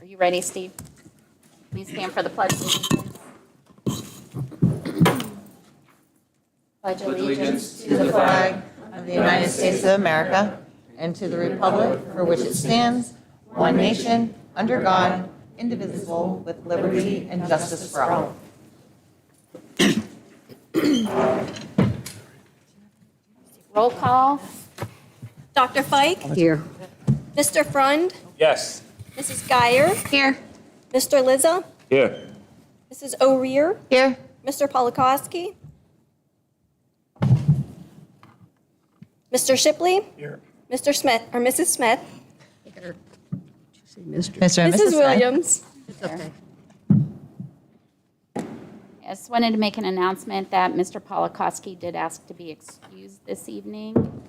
you ready, Steve? Please stand for the pledge of allegiance. Pledge allegiance To the flag of the United States of America and to the republic for which it stands, one nation, under God, indivisible, with liberty and justice for all. Roll call. Dr. Fike? Here. Mr. Frund? Yes. Mrs. Geyer? Here. Mr. Lizza? Here. Mrs. O'Rear? Here. Mr. Polakowski? Mr. Shipley? Here. Mr. Smith, or Mrs. Smith? Here. Did you say Mr.? Mr. and Mrs. Mrs. Smith. Williams? It's okay. I just wanted to make an announcement that Mr. Polakowski did ask to be excused this evening.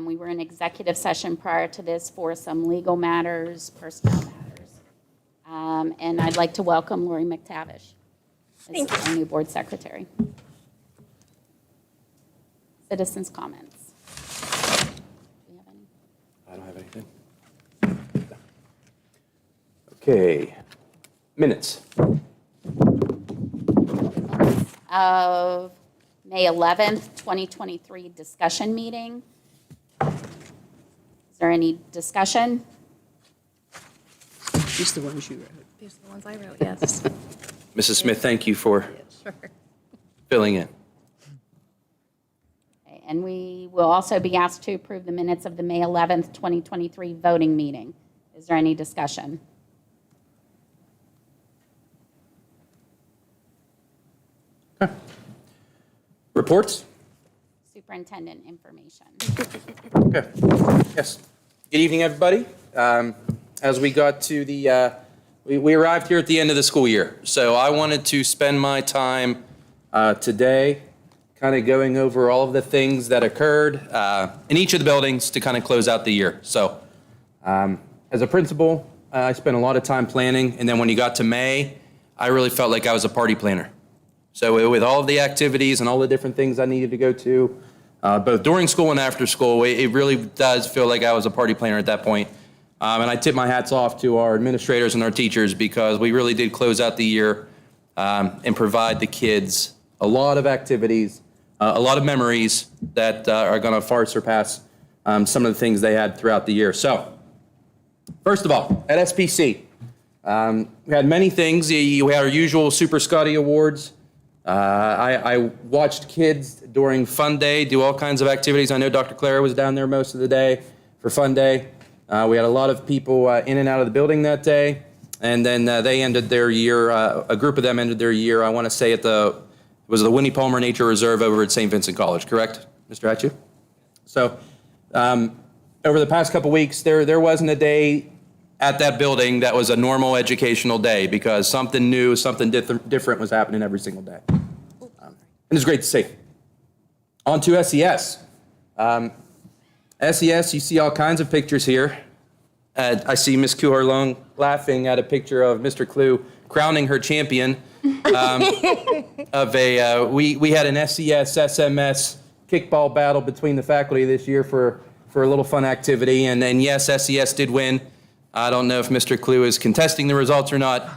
We were in executive session prior to this for some legal matters, personnel matters. And I'd like to welcome Lori McTavish Thank as our new board secretary. Citizens' comments. Do you have any? I don't have anything. Okay. Minutes. Of May 11th, 2023 discussion meeting. Is there any discussion? Just the ones you wrote. These are the ones I wrote, yes. Mrs. Smith, thank you for Sure. filling in. Okay, and we will also be asked to approve the minutes of the May 11th, 2023 voting meeting. Is there any discussion? Reports? Superintendent information. Okay. Yes. Good evening, everybody. As we got to the, we arrived here at the end of the school year. So I wanted to spend my time today kind of going over all of the things that occurred in each of the buildings to kind of close out the year. So as a principal, I spent a lot of time planning. And then when you got to May, I really felt like I was a party planner. So with all of the activities and all the different things I needed to go to, both during school and after school, it really does feel like I was a party planner at that point. And I tip my hats off to our administrators and our teachers because we really did close out the year and provide the kids a lot of activities, a lot of memories that are going to far surpass some of the things they had throughout the year. So, first of all, at SPC, we had many things. We had our usual Super Scotty Awards. I watched kids during Fun Day do all kinds of activities. I know Dr. Clara was down there most of the day for Fun Day. We had a lot of people in and out of the building that day. And then they ended their year, a group of them ended their year, I want to say it was the Winnie Palmer Nature Reserve over at St. Vincent College, correct, Mr. Hatchu? So over the past couple weeks, there wasn't a day at that building that was a normal educational day because something new, something different was happening every single day. And it's great to see. On to SES. SES, you see all kinds of pictures here. I see Ms. Kuhar-Long laughing at a picture of Mr. Clue crowning her champion of a, we had an SES SMS kickball battle between the faculty this year for a little fun activity. And yes, SES did win. I don't know if Mr. Clue is contesting the results or not.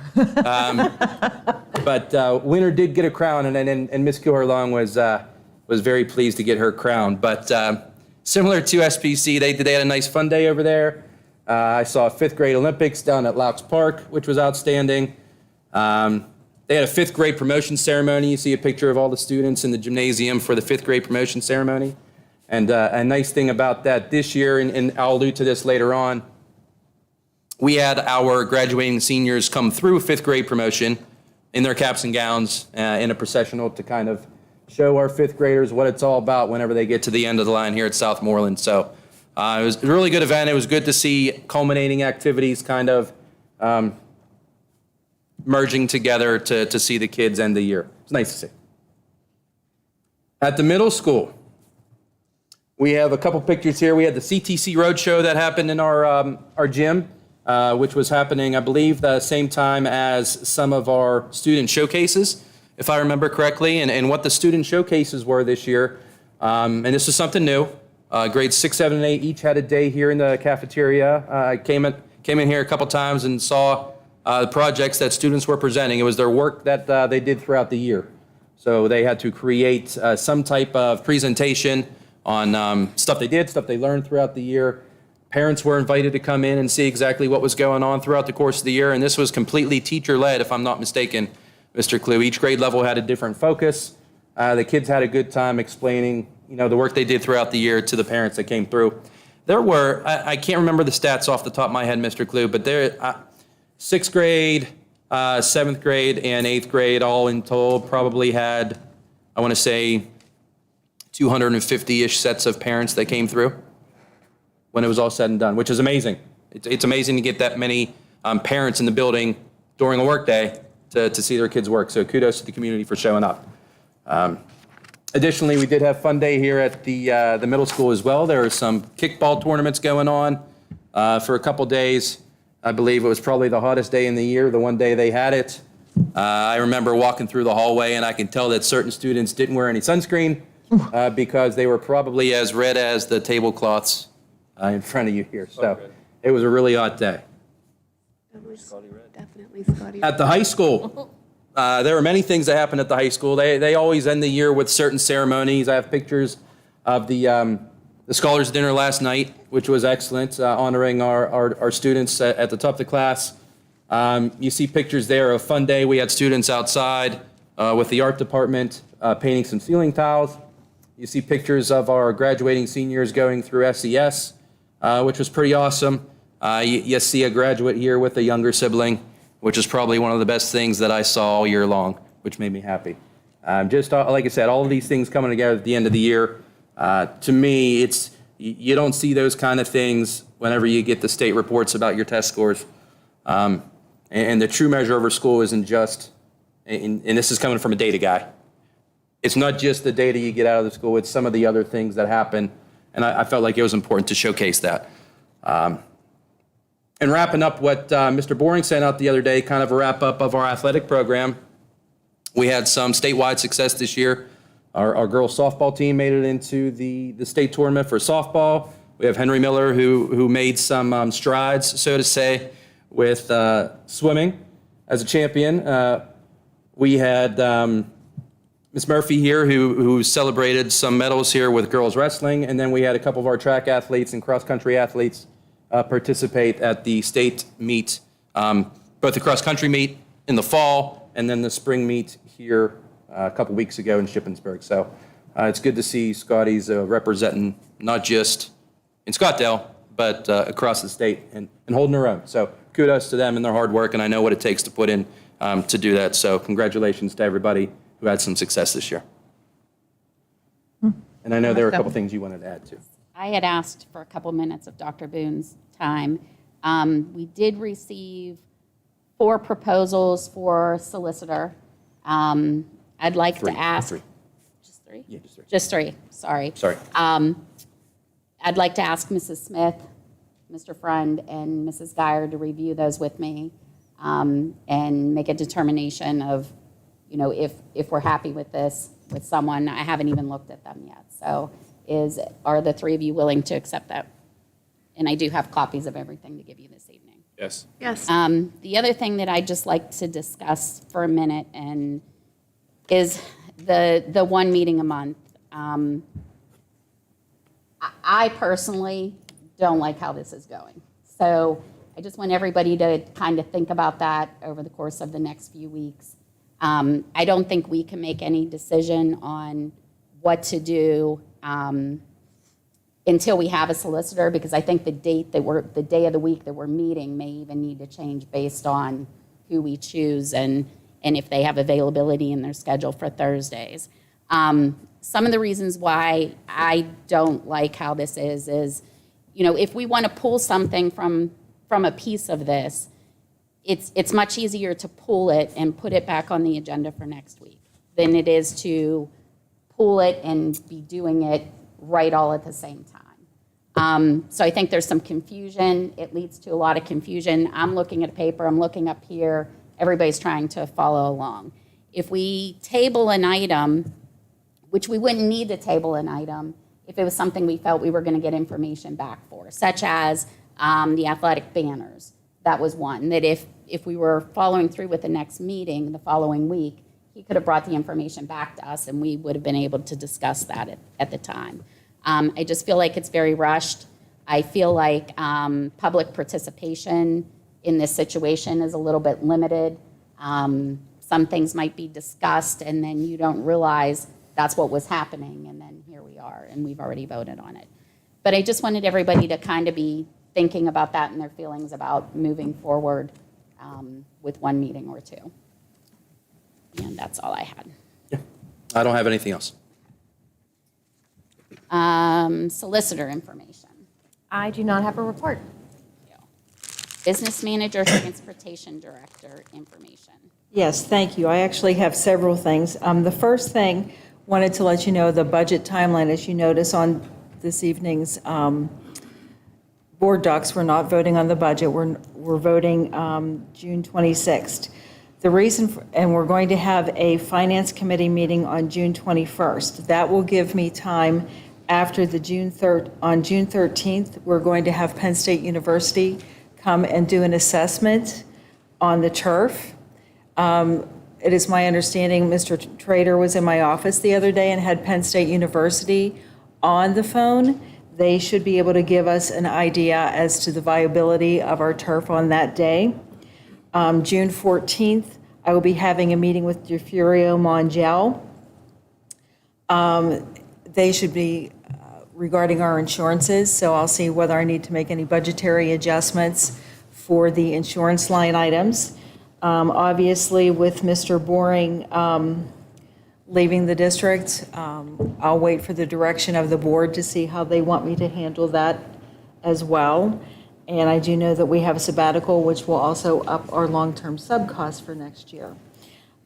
But winner did get a crown, and Ms. Kuhar-Long was very pleased to get her crown. But similar to SPC, they had a nice fun day over there. I saw 5th grade Olympics down at Laux Park, which was outstanding. They had a 5th grade promotion ceremony. You see a picture of all the students in the gymnasium for the 5th grade promotion ceremony. And a nice thing about that this year, and I'll allude to this later on, we had our graduating seniors come through 5th grade promotion in their caps and gowns in a processional to kind of show our 5th graders what it's all about whenever they get to the end of the line here at Southmoreland. So it was a really good event. It was good to see culminating activities kind of merging together to see the kids end the year. It's nice to see. At the middle school, we have a couple pictures here. We had the CTC Roadshow that happened in our gym. Which was happening, I believe, the same time as some of our student showcases, if I remember correctly. And what the student showcases were this year, and this is something new. Grades 6, 7, and 8 each had a day here in the cafeteria. I came in here a couple times and saw projects that students were presenting. It was their work that they did throughout the year. So they had to create some type of presentation on stuff they did, stuff they learned throughout the year. Parents were invited to come in and see exactly what was going on throughout the course of the year, and this was completely teacher-led, if I'm not mistaken, Mr. Clue. Each grade level had a different focus. The kids had a good time explaining, the work they did throughout the year to the parents that came through. There were, I can't remember the stats off the top of my head, Mr. Clue, but there, sixth grade, seventh grade, and eighth grade all in total probably had, I want to say, 250-ish sets of parents that came through when it was all said and done, which is amazing. It's amazing to get that many parents in the building during a workday to see their kids work. So kudos to the community for showing up. Additionally, we did have fun day here at the middle school as well. There were some kickball tournaments going on for a couple days. I believe it was probably the hottest day in the year, the one day they had it. I remember walking through the hallway, and I can tell that certain students didn't wear any sunscreen because they were probably as red as the tablecloths in front of you here. So it was a really hot day. That was definitely Scotty. At the high school, there were many things that happened at the high school. They always end the year with certain ceremonies. I have pictures of the Scholars Dinner last night, which was excellent, honoring our students at the top of the class. You see pictures there of fun day. We had students outside with the art department painting some ceiling tiles. You see pictures of our graduating seniors going through SES, which was pretty awesome. You see a graduate here with a younger sibling, which is probably one of the best things that I saw all year long, which made me happy. Just like I said, all of these things coming together at the end of the year. To me, you don't see those kind of things whenever you get the state reports about your test scores. And the true measure of our school isn't just, and this is coming from a data guy, it's not just the data you get out of the school, it's some of the other things that happen. And I felt like it was important to showcase that. And wrapping up what Mr. Boring sent out the other day, kind of a wrap up of our athletic program. We had some statewide success this year. Our girls softball team made it into the state tournament for softball. We have Henry Miller who made some strides, so to say, with swimming as a champion. We had Ms. Murphy here who celebrated some medals here with girls wrestling, and then we had a couple of our track athletes and cross-country athletes participate at the state meet, both the cross-country meet in the fall and then the spring meet here a couple weeks ago in Shippensburg. So it's good to see Scotties representing not just in Scottsdale, but across the state and holding their own. So kudos to them and their hard work, and I know what it takes to put in to do that. So congratulations to everybody who had some success this year. And I know there were a couple things you wanted to add too. I had asked for a couple minutes of Dr. Boone's time. We did receive 4 proposals for solicitor. I'd like to ask. Three. Just 3? Yeah, just 3. Just 3, sorry. Sorry. I'd like to ask Mrs. Smith, Mr. Friend, and Mrs. Geyer to review those with me and make a determination of, if we're happy with this with someone. I haven't even looked at them yet. So are the 3 of you willing to accept that? And I do have copies of everything to give you this evening. Yes. Yes. The other thing that I'd just like to discuss for a minute is the one meeting a month. I personally don't like how this is going. So I just want everybody to kind of think about that over the course of the next few weeks. I don't think we can make any decision on what to do until we have a solicitor, because I think the day of the week that we're meeting may even need to change based on who we choose and if they have availability in their schedule for Thursdays. Some of the reasons why I don't like how this is, if we want to pull something from a piece of this, it's much easier to pull it and put it back on the agenda for next week than it is to pull it and be doing it right all at the same time. So I think there's some confusion. It leads to a lot of confusion. I'm looking at a paper, I'm looking up here, everybody's trying to follow along. If we table an item, which we wouldn't need to table an item if it was something we felt we were going to get information back for, such as the athletic banners. that was one, that if we were following through with the next meeting the following week, he could have brought the information back to us and we would have been able to discuss that at the time. I just feel like it's very rushed. I feel like public participation in this situation is a little bit limited. Some things might be discussed and then you don't realize that's what was happening, and then here we are and we've already voted on it. But I just wanted everybody to kind of be thinking about that and their feelings about moving forward with one meeting or two. And that's all I had. Yeah. I don't have anything else. Solicitor information. I do not have a report. Business manager, transportation director information. Yes, thank you. I actually have several things. The first thing, wanted to let you know the budget timeline. As you notice on this evening's board docs, we're not voting on the budget. We're voting June 26th. The reason, and we're going to have a finance committee meeting on June 21st. That will give me time after the on June 13th, we're going to have Penn State University come and do an assessment on the turf. It is my understanding Mr. Trader was in my office the other day and had Penn State University on the phone. They should be able to give us an idea as to the viability of our turf on that day. June 14th, I will be having a meeting with DeFurio Mongel. They should be regarding our insurances, so I'll see whether I need to make any budgetary adjustments for the insurance line items. Obviously, with Mr. Boring leaving the district, I'll wait for the direction of the board to see how they want me to handle that as well. And I do know that we have a sabbatical, which will also up our long-term sub-cost for next year.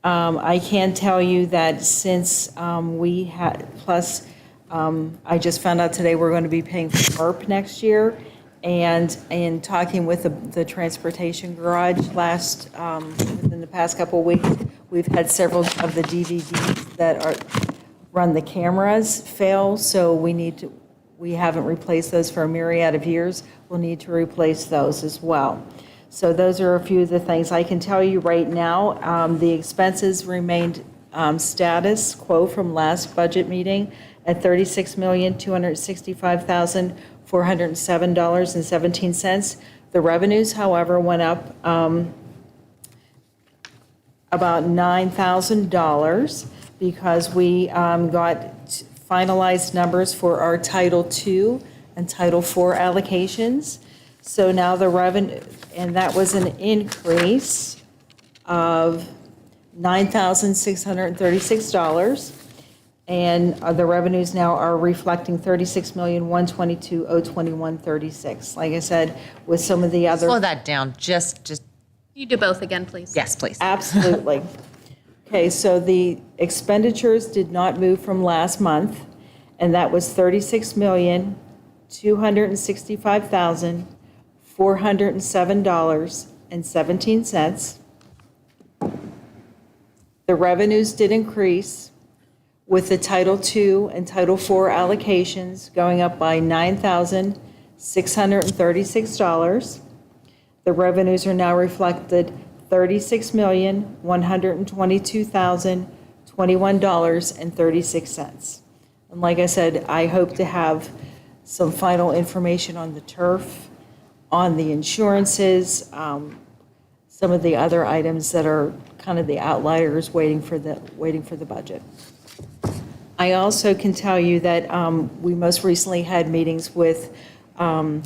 I can tell you that since we had, plus I just found out today we're going to be paying for ARP next year. And in talking with the transportation garage within the past couple of weeks, we've had several of the DVDs that run the cameras fail, so we haven't replaced those for a myriad of years. We'll need to replace those as well. So those are a few of the things I can tell you right now. The expenses remained status quo from last budget meeting at $36,265,407.17. The revenues, however, went up about $9,000 because we got finalized numbers for our Title II and Title IV allocations. So now the revenue, and that was an increase of $9,636. And the revenues now are reflecting $36,122,021.36. Like I said, with some of the other. Slow that down, just, You do both again, please. yes, please. Absolutely. Okay, so the expenditures did not move from last month, and that was $36,265,407.17. The revenues did increase with the Title II and Title IV allocations going up by $9,636. The revenues are now reflected $36,122,021.36. And like I said, I hope to have some final information on the turf, on the insurances, some of the other items that are kind of the outliers waiting for the budget. I also can tell you that we most recently had meetings with Mark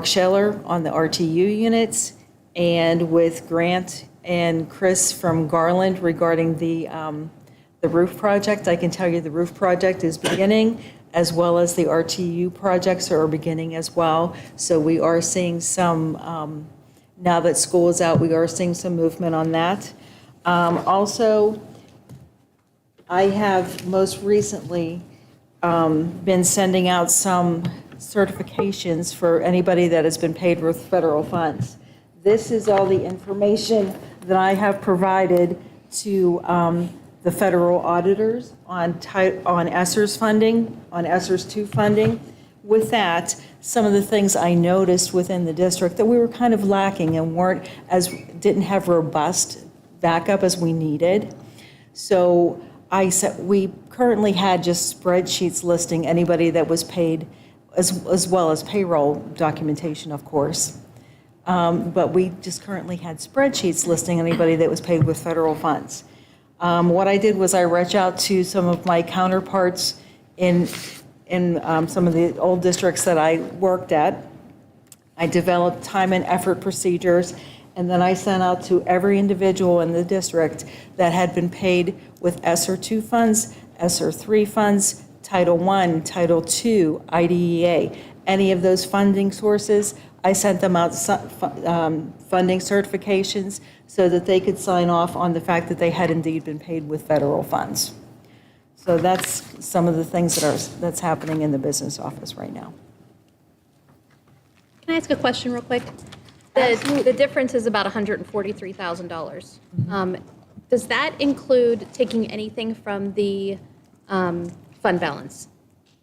Scheller on the RTU units and with Grant and Chris from Garland regarding the roof project. I can tell you the roof project is beginning, as well as the RTU projects are beginning as well. So we are seeing some, now that school is out, we are seeing some movement on that. Also, I have most recently been sending out some certifications for anybody that has been paid with federal funds. This is all the information that I have provided to the federal auditors on ESSER's funding, on ESSER's 2 funding, with that, some of the things I noticed within the district that we were kind of lacking and didn't have robust backup as we needed. So I said, we currently had just spreadsheets listing anybody that was paid, as well as payroll documentation, of course. But we just currently had spreadsheets listing anybody that was paid with federal funds. What I did was I reached out to some of my counterparts in some of the old districts that I worked at. I developed time and effort procedures, and then I sent out to every individual in the district that had been paid with ESSER 2 funds, ESSER 3 funds, Title I, Title II, IDEA, any of those funding sources. I sent them out funding certifications so that they could sign off on the fact that they had indeed been paid with federal funds. So that's some of the things that's happening in the business office right now. Can I ask a question real quick? The difference is about $143,000. Does that include taking anything from the fund balance?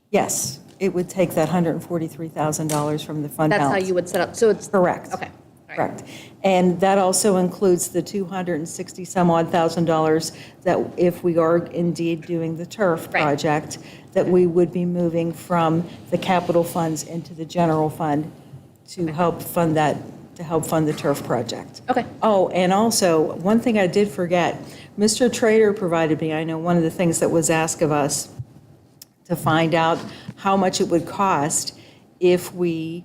Yes, it would take that $143,000 from the fund balance. That's how you would set up, so it's. Correct. Okay. All right. Correct. And that also includes the $260-some-odd thousand that if we are indeed doing the turf Right. project, that we would be moving from the capital funds into the general fund to help fund that, to help fund the turf project. Okay. Oh, and also, one thing I did forget, Mr. Trader provided me, I know one of the things that was asked of us to find out how much it would cost if we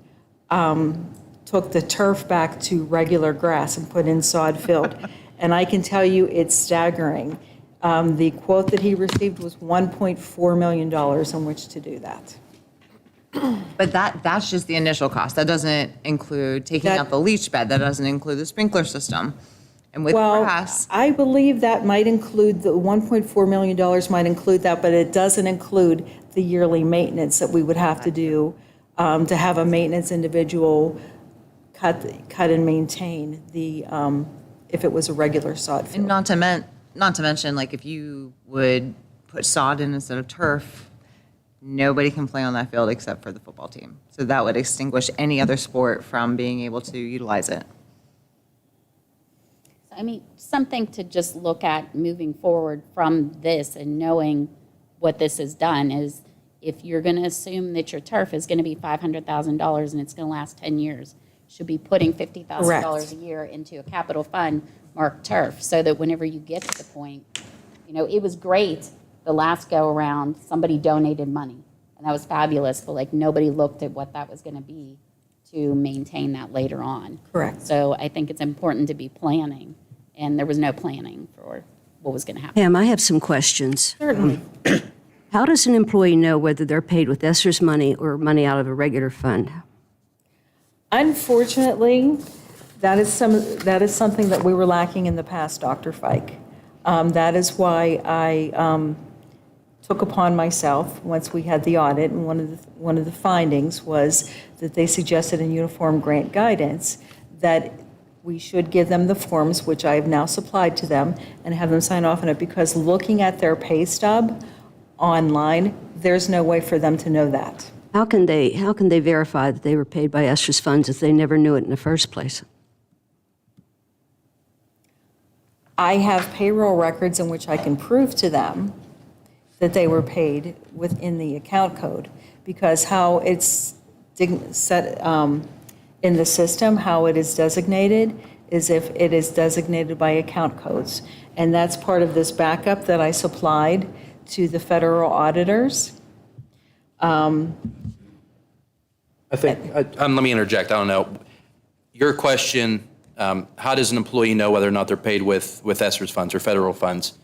took the turf back to regular grass and put in sod field. And I can tell you, it's staggering. The quote that he received was $1.4 million in which to do that. But that's just the initial cost. That doesn't include taking That- out the leach bed. That doesn't include the sprinkler system. And with Well, grass, I believe that might include, the $1.4 million might include that, but it doesn't include the yearly maintenance that we would have to do to have a maintenance individual cut and maintain the, if it was a regular sod and field. not to mention, like if you would put sod in instead of turf, nobody can play on that field except for the football team. So that would extinguish any other sport from being able to utilize it. I mean, something to just look at moving forward from this and knowing what this has done is if you're going to assume that your turf is going to be $500,000 and it's going to last 10 years, should be putting $50,000 Correct. a year into a capital fund marked turf so that whenever you get to the point, you know, it was great the last go around, somebody donated money and that was fabulous, but like nobody looked at what that was going to be to maintain that later on. Correct. So I think it's important to be planning, and there was no planning for what was going to happen. Pam, I have some questions. Certainly. How does an employee know whether they're paid with ESSER's money or money out of a regular fund? Unfortunately, that is something that we were lacking in the past, Dr. Fike. That is why I took upon myself, once we had the audit, and one of the findings was that they suggested in uniform grant guidance that we should give them the forms, which I have now supplied to them, and have them sign off on it, because looking at their pay stub online, there's no way for them to know that. How can they verify that they were paid by ESSER's funds if they never knew it in the first place? I have payroll records in which I can prove to them that they were paid within the account code, because how it's set in the system, how it is designated, is if it is designated by account codes. And that's part of this backup that I supplied to the federal auditors. I think, let me interject, I don't know. Your question, how does an employee know whether or not they're paid with ESSER's funds or federal funds?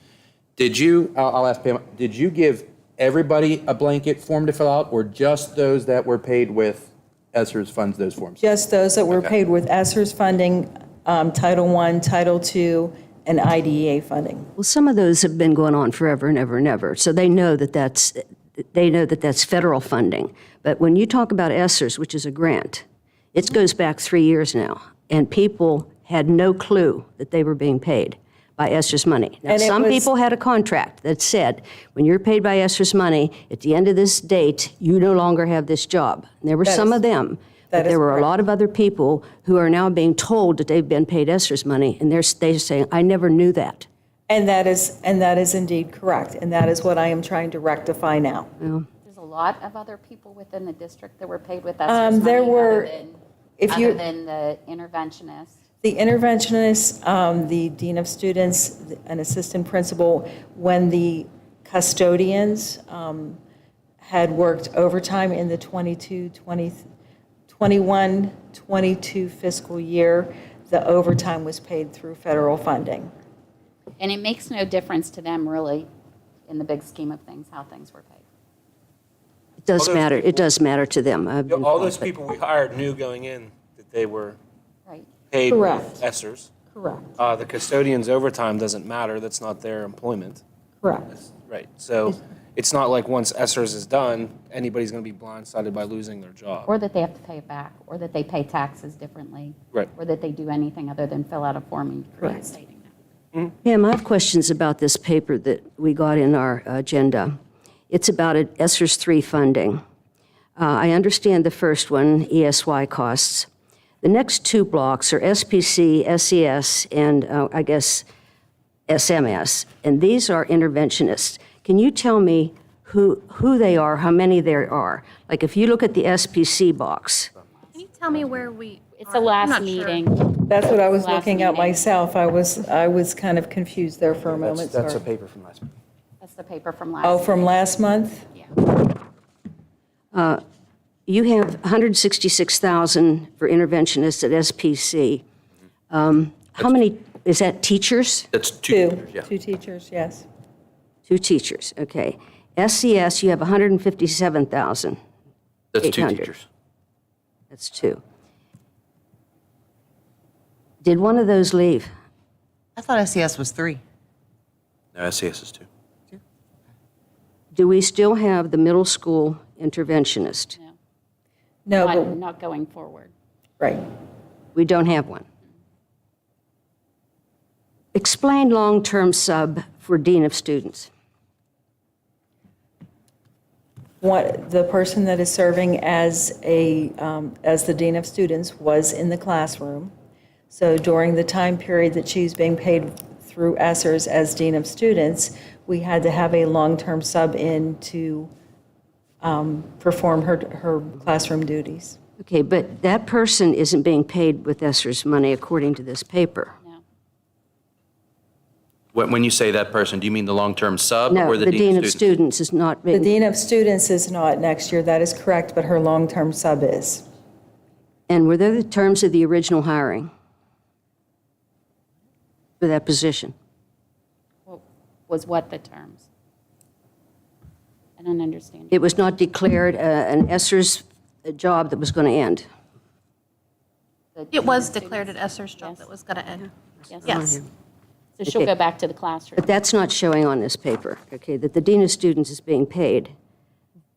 Did you, I'll ask Pam, did you give everybody a blanket form to fill out, or just those that were paid with ESSER's funds, those forms? Just those that were Okay. paid with ESSER's funding, Title I, Title II, and IDEA funding. Well, some of those have been going on forever and ever and ever, so they know that that's federal funding. But when you talk about ESSER's, which is a grant, it goes back 3 years now, and people had no clue that they were being paid by ESSER's money. Now, And it some was- people had a contract that said, when you're paid by ESSER's money, at the end of this date, you no longer have this job. And there were That some is- of them, that but is there were a correct. lot of other people who are now being told that they've been paid ESSER's money, and they're saying, I never knew that. And that is indeed correct, and that is what I am trying to rectify now. There's a lot of other people within the district that were paid with ESSER's money There were, if other you, than the interventionist. the interventionist, the dean of students, an assistant principal, when the custodians had worked overtime in the 21-22 fiscal year, the overtime was paid through federal funding. And it makes no difference to them, really, in the big scheme of things, how things were paid. It does those matter, people- it does matter to them. I've been All those told, but- people we hired knew going in that they were Right. paid Correct. with ESSERs. Correct. The custodian's overtime doesn't matter, that's not their employment. Correct. Right, so it's not like once ESSERS is done, anybody's going to be blindsided by losing their job. Or that they have to pay it back, or that they pay taxes differently. Right. Or that they do anything other than fill out a form and create stating that. Pam, I have questions about this paper that we got in our agenda. It's about ESSERS 3 funding. I understand the first one, ESY costs. The next two blocks are SPC, SES, and I guess SMS, and these are interventionists. Can you tell me who they are, how many there are? Like, if you look at the SPC box, Can you tell me where we? It's the last meeting. That's what I was Last looking at meeting. myself. I was kind of confused there for a moment, That's a sorry. paper from last month. That's the paper from last. Oh, from last month? Yeah. you have 166,000 for interventionists at SPC. How many, is that teachers? That's two teachers, yeah. Two teachers, yes. Two teachers, okay. SES, you have 157,000. That's two 800. teachers. That's two. Did one of those leave? I thought SES was 3. No, SES is two. Do we still have the middle school interventionist? No, Not, but, not going forward. right. We don't have one. Explain long-term sub for dean of students. The person that is serving as as the dean of students was in the classroom. So during the time period that she's being paid through ESSERS as dean of students, we had to have a long-term sub in to perform her classroom duties. Okay, but that person isn't being paid with ESSER's money according to this paper. No. When you say that person, do you mean the long-term sub No, or the dean of students is not The being, dean of students is not next year, that is correct, but her long-term sub is. and were there the terms of the original hiring for that position? What was what the terms? I don't understand. It was not declared an ESSER's job that was going to end. It was declared an ESSER's job that was going to end. Yes. So she'll Okay. go back to the classroom But that's not showing on this paper, okay, that the dean of students is being paid.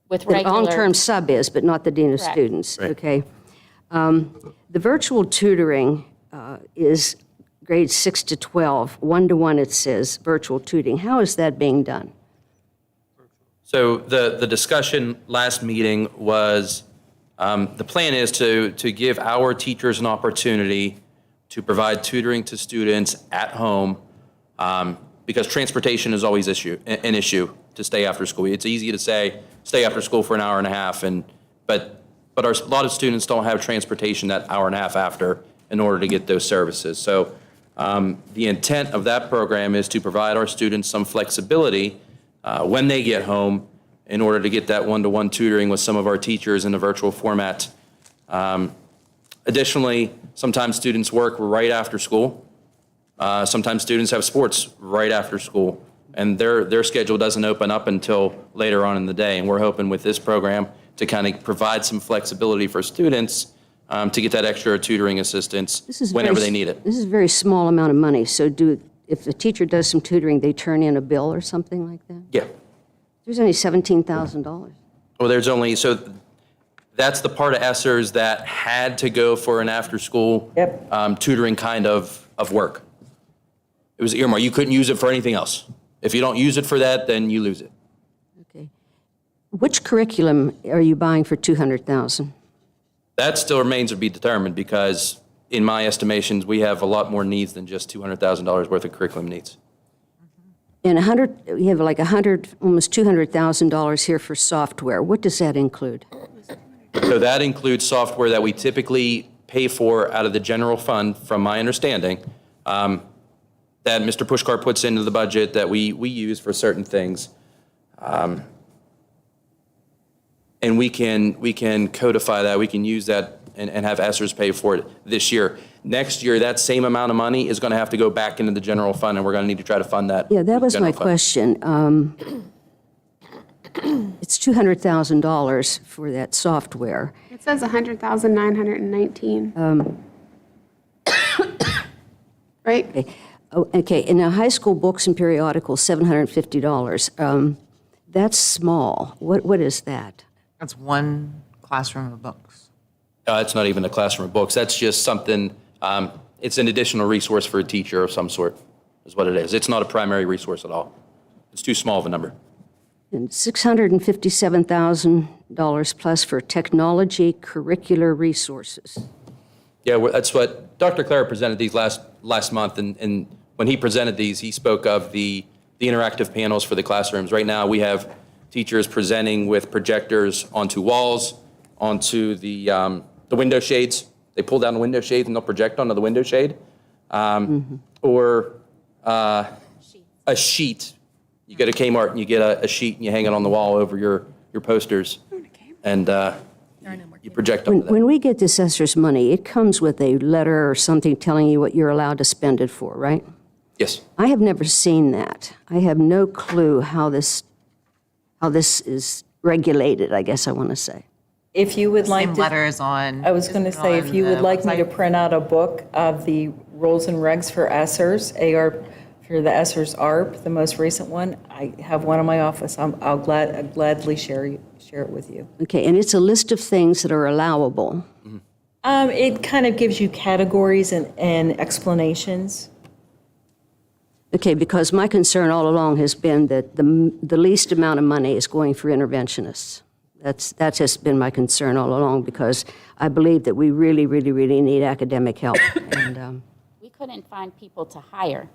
with The regular. long-term sub is, but not the dean of Correct. students, Right. okay? The virtual tutoring is grades 6 to 12, 1-to-1 it says, virtual tutoring. How is that being done? So the discussion last meeting was, the plan is to give our teachers an opportunity to provide tutoring to students at home, because transportation is always an issue to stay after school. It's easy to say, stay after school for an hour and a half, but a lot of students don't have transportation that hour and a half after in order to get those services. So the intent of that program is to provide our students some flexibility when they get home in order to get that one-to-one tutoring with some of our teachers in a virtual format. Additionally, sometimes students work right after school. Sometimes students have sports right after school, and their schedule doesn't open up until later on in the day. And we're hoping with this program to kind of provide some flexibility for students to get that extra tutoring assistance This is whenever very they need it. This is a very small amount of money, so if the teacher does some tutoring, they turn in a bill or something like that? Yeah. There's only $17,000. Well, there's only, so that's the part of ESSERS that had to go for an after-school Yep. tutoring kind of work. It was earmarked. You couldn't use it for anything else. If you don't use it for that, then you lose it. Okay. Which curriculum are you buying for $200,000? That still remains to be determined because in my estimations, we have a lot more needs than just $200,000 worth of curriculum needs. And you have like almost $200,000 here for software. What does that include? So that includes software that we typically pay for out of the general fund, from my understanding, that Mr. Pushkar puts into the budget that we use for certain things. And we can codify that, we can use that and have ESSERS pay for it this year. Next year, that same amount of money is going to have to go back into the general fund, and we're going to need to try to fund that. Yeah, that was my general fund. question. It's $200,000 for that software. It says 100,919. Right? Okay. Oh, okay, and now high school books and periodicals, $750. That's small. What is that? That's one classroom of books. It's not even a classroom of books. That's just something, it's an additional resource for a teacher of some sort, is what it is. It's not a primary resource at all. It's too small of a number. And $657,000 plus for technology curricular resources. Yeah, that's what Dr. Clara presented these last month, and when he presented these, he spoke of the interactive panels for the classrooms. Right now, we have teachers presenting with projectors onto walls, onto the window shades. They pull down the window shades and they'll project onto the window shade. Or a sheet. You go to Kmart and you get a sheet and you hang it on the wall over your posters. And you project onto that. When we get this ESSERS money, it comes with a letter or something telling you what you're allowed to spend it for, right? Yes. I have never seen that. I have no clue how this is regulated, I guess I want to say. If you would like Same to. letters on. I was going to say, if you would like me to print out a book of the rules and regs for ESSERS, for the ESSERS ARP, the most recent one, I have one in my office. I'll gladly share it with you. Okay, and it's a list of things that are allowable. It kind of gives you categories and explanations. Okay, because my concern all along has been that the least amount of money is going for interventionists. That's just been my concern all along, because I believe that we really, really, really need academic help. And We couldn't find people to hire.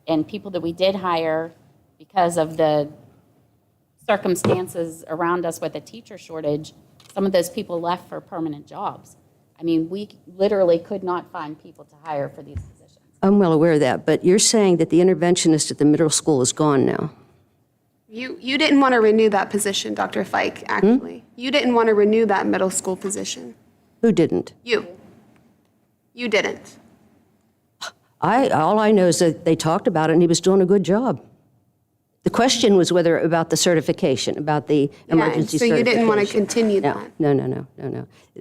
And people that we did hire, because of the circumstances around us with a teacher shortage, some of those people left for permanent jobs. I mean, we literally could not find people to hire for these positions. I'm well aware of that, but you're saying that the interventionist at the middle school is gone now. You didn't want to renew that position, Dr. Fike, actually. You didn't want to renew that middle school position. Who didn't? You didn't. All I know is that they talked about it and he was doing a good job. The question was whether about the certification, about the emergency so certification. you didn't want to continue that. No.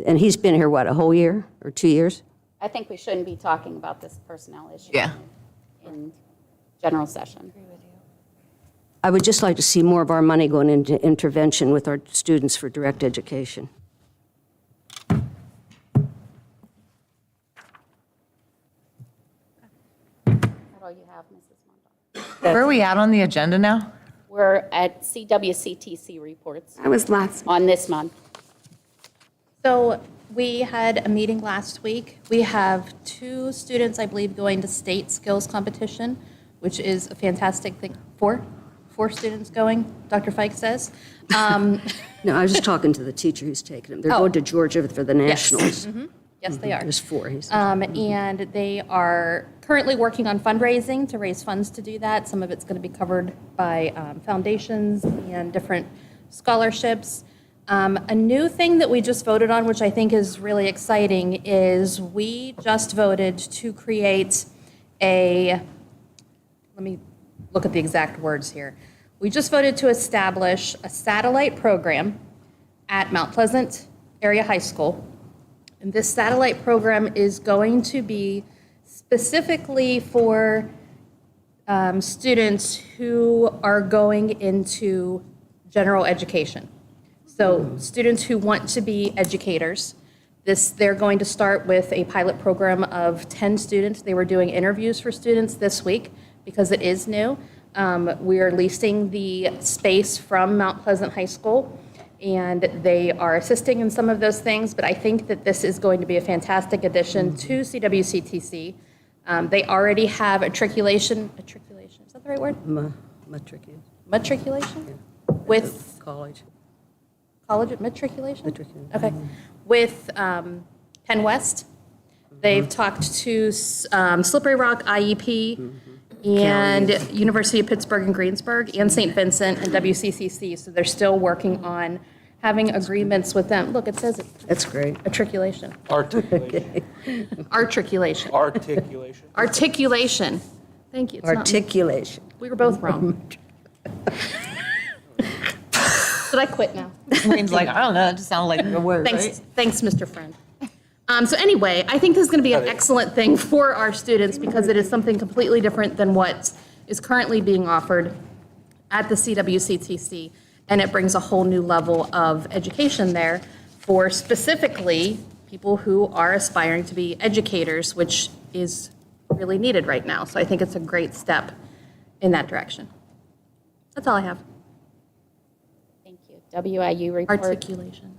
And he's been here, what, a whole year or 2 years? I think we shouldn't be talking about this personnel issue Yeah. in general session. I would just like to see more of our money going into intervention with our students for direct education. That's all you have, Mrs. Mondal. Where are we at on the agenda now? We're at CWCTC reports That was last. on this month. So we had a meeting last week. We have 2 students, I believe, going to state skills competition, which is a fantastic thing. 4 students going, Dr. Fike says. No, I was just talking to the teacher who's taking them. They're going to Georgia for the nationals. Yes, they are. There's 4. He said. And they are currently working on fundraising to raise funds to do that. Some of it's going to be covered by foundations and different scholarships. A new thing that we just voted on, which I think is really exciting, is we just voted to create let me look at the exact words here. We just voted to establish a satellite program at Mount Pleasant Area High School. And this satellite program is going to be specifically for students who are going into general education. So students who want to be educators, They're going to start with a pilot program of 10 students. They were doing interviews for students this week because it is new. We are leasing the space from Mount Pleasant High School, and they are assisting in some of those things, but I think that this is going to be a fantastic addition to CWCTC. They already have matriculation, is that the right word? Matriculation? With College. college matriculation? Okay. With Penn West. They've talked to Slippery Rock IEP and University of Pittsburgh and Greensburg and St. Vincent and WCCC. So they're still working on having agreements with them. Look, it says it. That's great. Matriculation. Articulation. Articulation. Articulation. Articulation. Thank you. It's not- Articulation. We were both wrong. Should I quit now? Wayne's like, I don't know, it just sounded like a word, Thanks, right? thanks, Mr. Friend. So anyway, I think this is going to be an excellent thing for our students because it is something completely different than what is currently being offered at the CWCTC, and it brings a whole new level of education there for specifically people who are aspiring to be educators, which is really needed right now. So I think it's a great step in that direction. That's all I have. Thank you. WIU report. Articulation.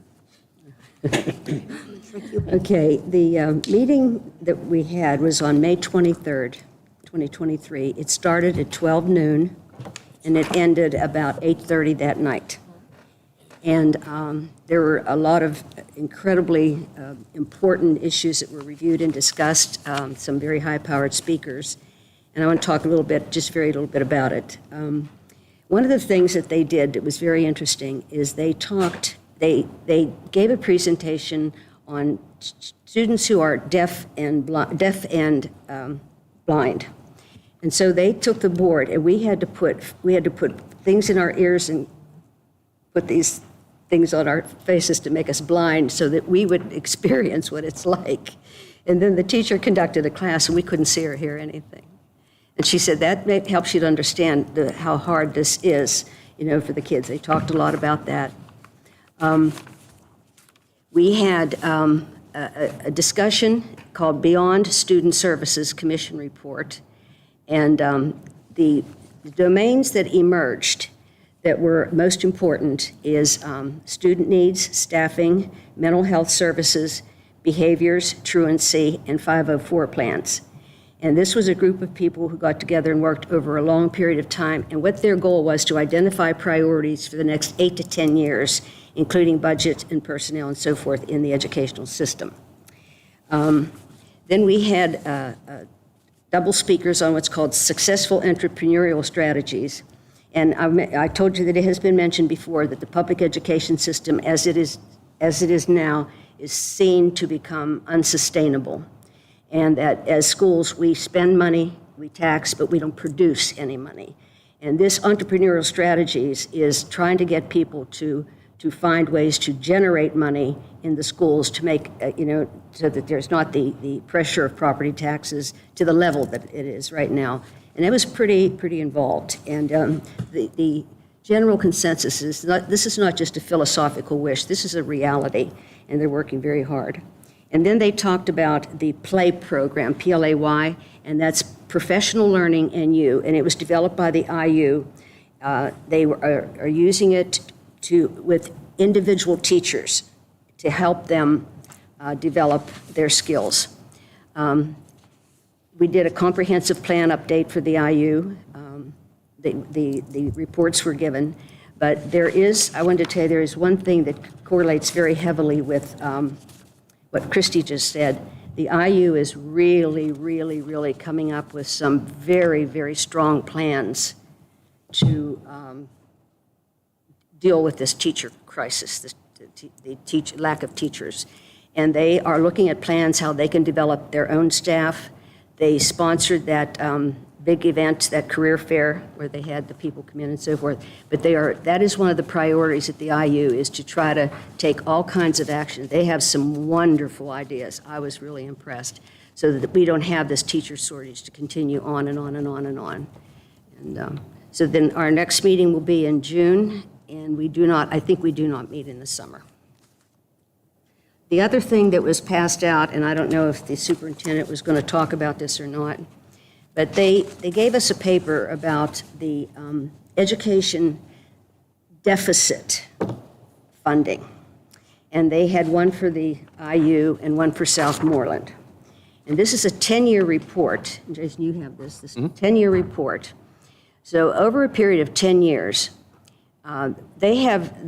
Okay, the meeting that we had was on May 23rd, 2023. It started at 12 noon, and it ended about 8:30 that night. And there were a lot of incredibly important issues that were reviewed and discussed, some very high-powered speakers. And I want to talk a little bit, just very little bit about it. One of the things that they did that was very interesting is they gave a presentation on students who are deaf and blind. And so they took the board, and we had to put things in our ears and put these things on our faces to make us blind so that we would experience what it's like. And then the teacher conducted a class, and we couldn't see or hear anything. And she said that helps you to understand how hard this is, for the kids. They talked a lot about that. We had a discussion called Beyond Student Services Commission Report, and the domains that emerged that were most important is student needs, staffing, mental health services, behaviors, truancy, and 504 plans. And this was a group of people who got together and worked over a long period of time, and what their goal was to identify priorities for the next 8 to 10 years, including budget and personnel and so forth in the educational system. Then we had double speakers on what's called successful entrepreneurial strategies. And I told you that it has been mentioned before that the public education system, as it is now, is seen to become unsustainable. And that as schools, we spend money, we tax, but we don't produce any money. And this entrepreneurial strategies is trying to get people to find ways to generate money in the schools to make, so that there's not the pressure of property taxes to the level that it is right now. And it was pretty involved. And the general consensus is this is not just a philosophical wish, this is a reality, and they're working very hard. And then they talked about the PLAY program, P-L-A-Y, and that's Professional Learning NU, and it was developed by the IU. They are using it with individual teachers to help them develop their skills. We did a comprehensive plan update for the IU. The reports were given, but I wanted to tell you, there is one thing that correlates very heavily with what Christy just said. The IU is really coming up with some very strong plans to deal with this teacher crisis, the lack of teachers. And they are looking at plans how they can develop their own staff. They sponsored that big event, that career fair, where they had the people come in and so forth. But that is one of the priorities at the IU, is to try to take all kinds of action. They have some wonderful ideas. I was really impressed. So that we don't have this teacher shortage to continue on and on and on and on. And so then our next meeting will be in June, and I think we do not meet in the summer. The other thing that was passed out, and I don't know if the superintendent was going to talk about this or not, but they gave us a paper about the education deficit funding. And they had one for the IU and one for Southmoreland. And this is a 10-year report. And Jason, you have this. This is a 10-year report. So over a period of 10 years, the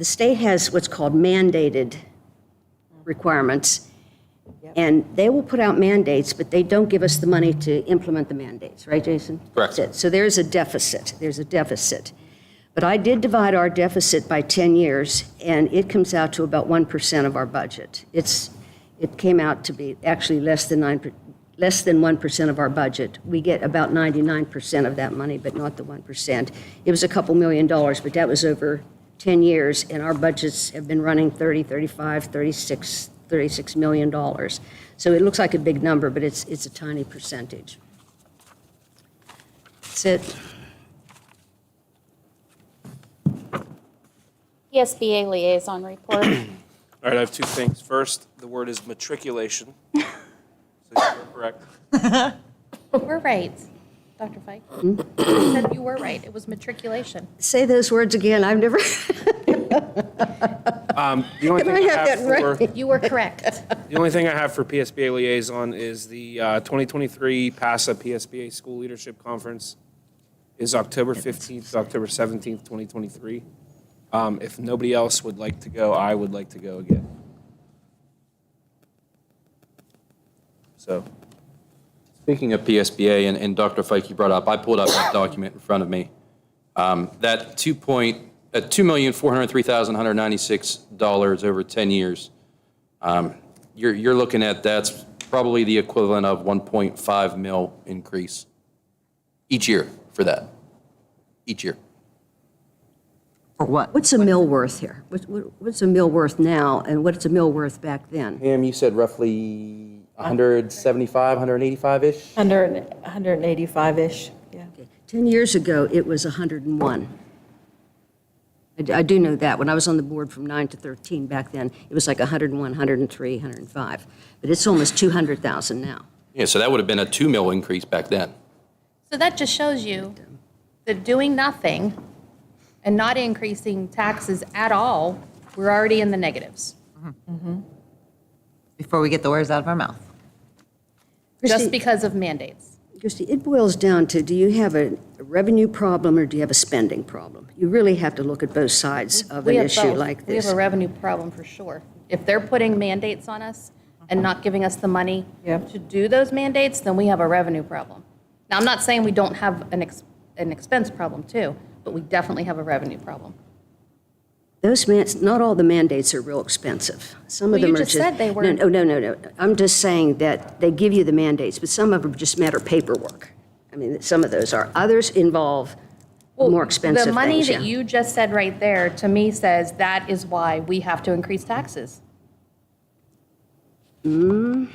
state has what's called mandated requirements. And they will put out mandates, but they don't give us the money to implement the mandates, right, Jason? Correct. That's it. So there's a deficit. There's a deficit. But I did divide our deficit by 10 years, and it comes out to about 1% of our budget. It came out to be actually less than 1% of our budget. We get about 99% of that money, but not the 1%. It was a couple $1 million, but that was over 10 years, and our budgets have been running 30, 35, $36 million. So it looks like a big number, but it's a tiny percentage. That's it. PSBA liaison report. All right, I have two things. First, the word is matriculation. So you're correct. We're right, Dr. Fike. You said you were right. It was matriculation. Say those words again. I've never. The only Can thing I have that for right? You were correct. the only thing I have for PSBA liaison is the 2023 PASA PSBA School Leadership Conference is October 15th to October 17th, 2023. If nobody else would like to go, I would like to go again. So, Speaking of PSBA, and Dr. Fike, you brought up, I pulled up that document in front of me. That $2,403,196 over 10 years, you're looking at, that's probably the equivalent of 1.5 mil increase each year for that, each year. For what? What's a mill worth here? What's a mill worth now, and what's a mill worth back then? Pam, you said roughly 175, 185-ish? 185-ish, yeah. 10 years ago, it was 101. I do know that. When I was on the board from 9 to 13 back then, it was like 101, 103, 105. But it's almost 200,000 now. Yeah, so that would have been a 2 mil increase back then. So that just shows you that doing nothing and not increasing taxes at all, we're already in the negatives. Before we get the words out of our mouth. Just Christie- because of mandates. Christie, it boils down to, do you have a revenue problem or do you have a spending problem? You really have to look at both sides of We an have issue both. like We have this. a revenue problem for sure. If they're putting mandates on us and not giving us the money Yep. to do those mandates, then we have a revenue problem. Now, I'm not saying we don't have an expense problem too, but we definitely have a revenue problem. Not all the mandates are real expensive. Some Well, of them you are just just. said they were. No. I'm just saying that they give you the mandates, but some of them just matter paperwork. I mean, some of those are. Others involve more expensive The money things, that yeah. you just said right there, to me, says that is why we have to increase taxes. I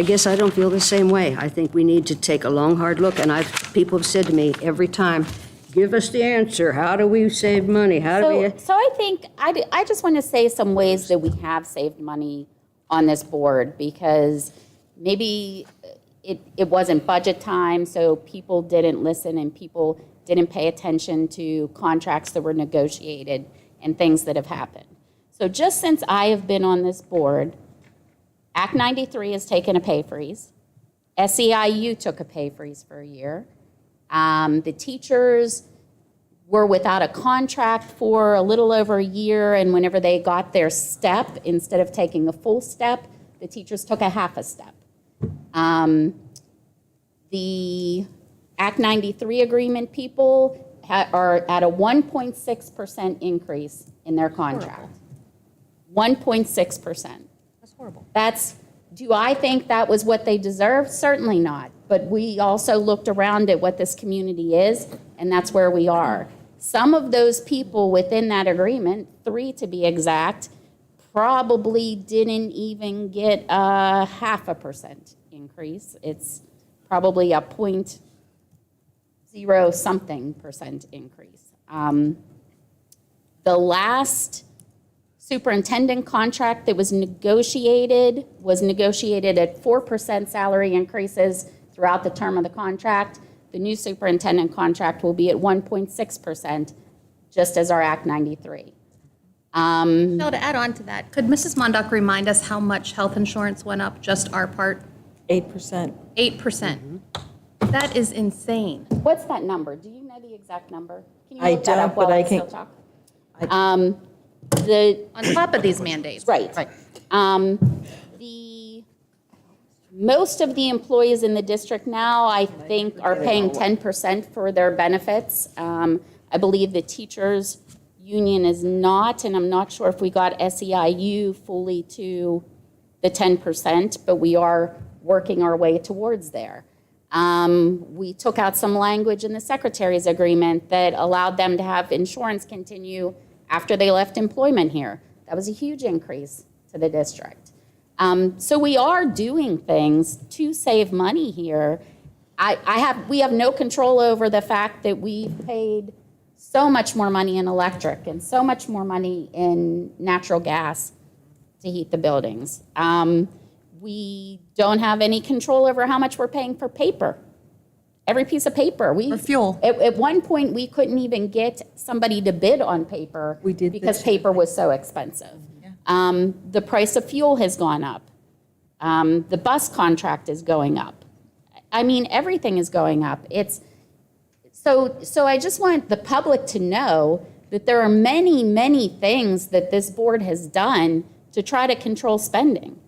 guess I don't feel the same way. I think we need to take a long, hard look, and people have said to me every time, give us the answer. How do we save money? How do we? So I think, I just want to say some ways that we have saved money on this board, because maybe it wasn't budget time, so people didn't listen and people didn't pay attention to contracts that were negotiated and things that have happened. So just since I have been on this board, Act 93 has taken a pay freeze. SEIU took a pay freeze for a year. The teachers were without a contract for a little over a year, and whenever they got their step, instead of taking a full step, the teachers took a half a step. The Act 93 agreement people are at a 1.6% increase in their contract. 1.6%. That's horrible. Do I think that was what they deserved? Certainly not. But we also looked around at what this community is, and that's where we are. Some of those people within that agreement, 3 to be exact, probably didn't even get a 0.5% increase. It's probably a 0.0 something percent increase. The last superintendent contract that was negotiated at 4% salary increases throughout the term of the contract. The new superintendent contract will be at 1.6%, just as our Act 93. Now, to add on to that, could Mrs. Mondock remind us how much health insurance went up, just our part? 8%. 8%. That is insane. What's that number? Do you know the exact number? Can you I look that don't, up while but I I can- still talk? The On top of these mandates. Right. Most of the employees in the district now, I think, are paying 10% for their benefits. I believe the teachers' union is not, and I'm not sure if we got SEIU fully to the 10%, but we are working our way towards there. We took out some language in the secretary's agreement that allowed them to have insurance continue after they left employment here. That was a huge increase to the district. So we are doing things to save money here. We have no control over the fact that we've paid so much more money in electric and so much more money in natural gas to heat the buildings. We don't have any control over how much we're paying for paper. Every piece of paper. For fuel. At one point, we couldn't even get somebody to bid on paper. We did because this year. paper was so expensive. The price of fuel has gone up. The bus contract is going up. I mean, everything is going up. So I just want the public to know that there are many, many things that this board has done to try to control spending.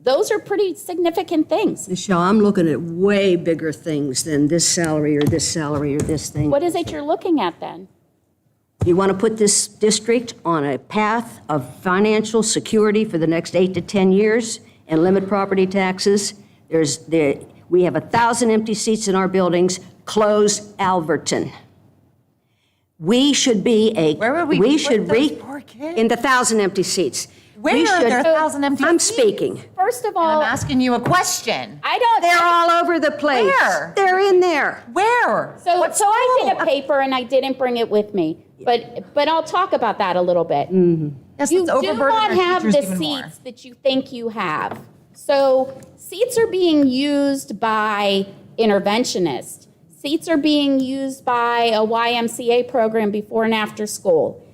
Those are pretty significant things. Michelle, I'm looking at way bigger things than this salary or this salary or this thing. What is it you're looking at then? You want to put this district on a path of financial security for the next 8 to 10 years and limit property taxes? We have 1,000 empty seats in our buildings. Close Alverton. We should be Where would we should put those poor kids? in the 1,000 empty seats. Where We are should- there 1,000 empty I'm seats? speaking. First of And all, I'm asking you a question. I don't. They're all over the place. Where? They're in there. Where? So, What so I did school? a paper and I didn't bring it with me, but I'll talk about that a little bit. Yes, You let's do overburden not our have teachers the even more. seats that you think you have. So seats are being used by interventionists. Seats are being used by a YMCA program before and after school.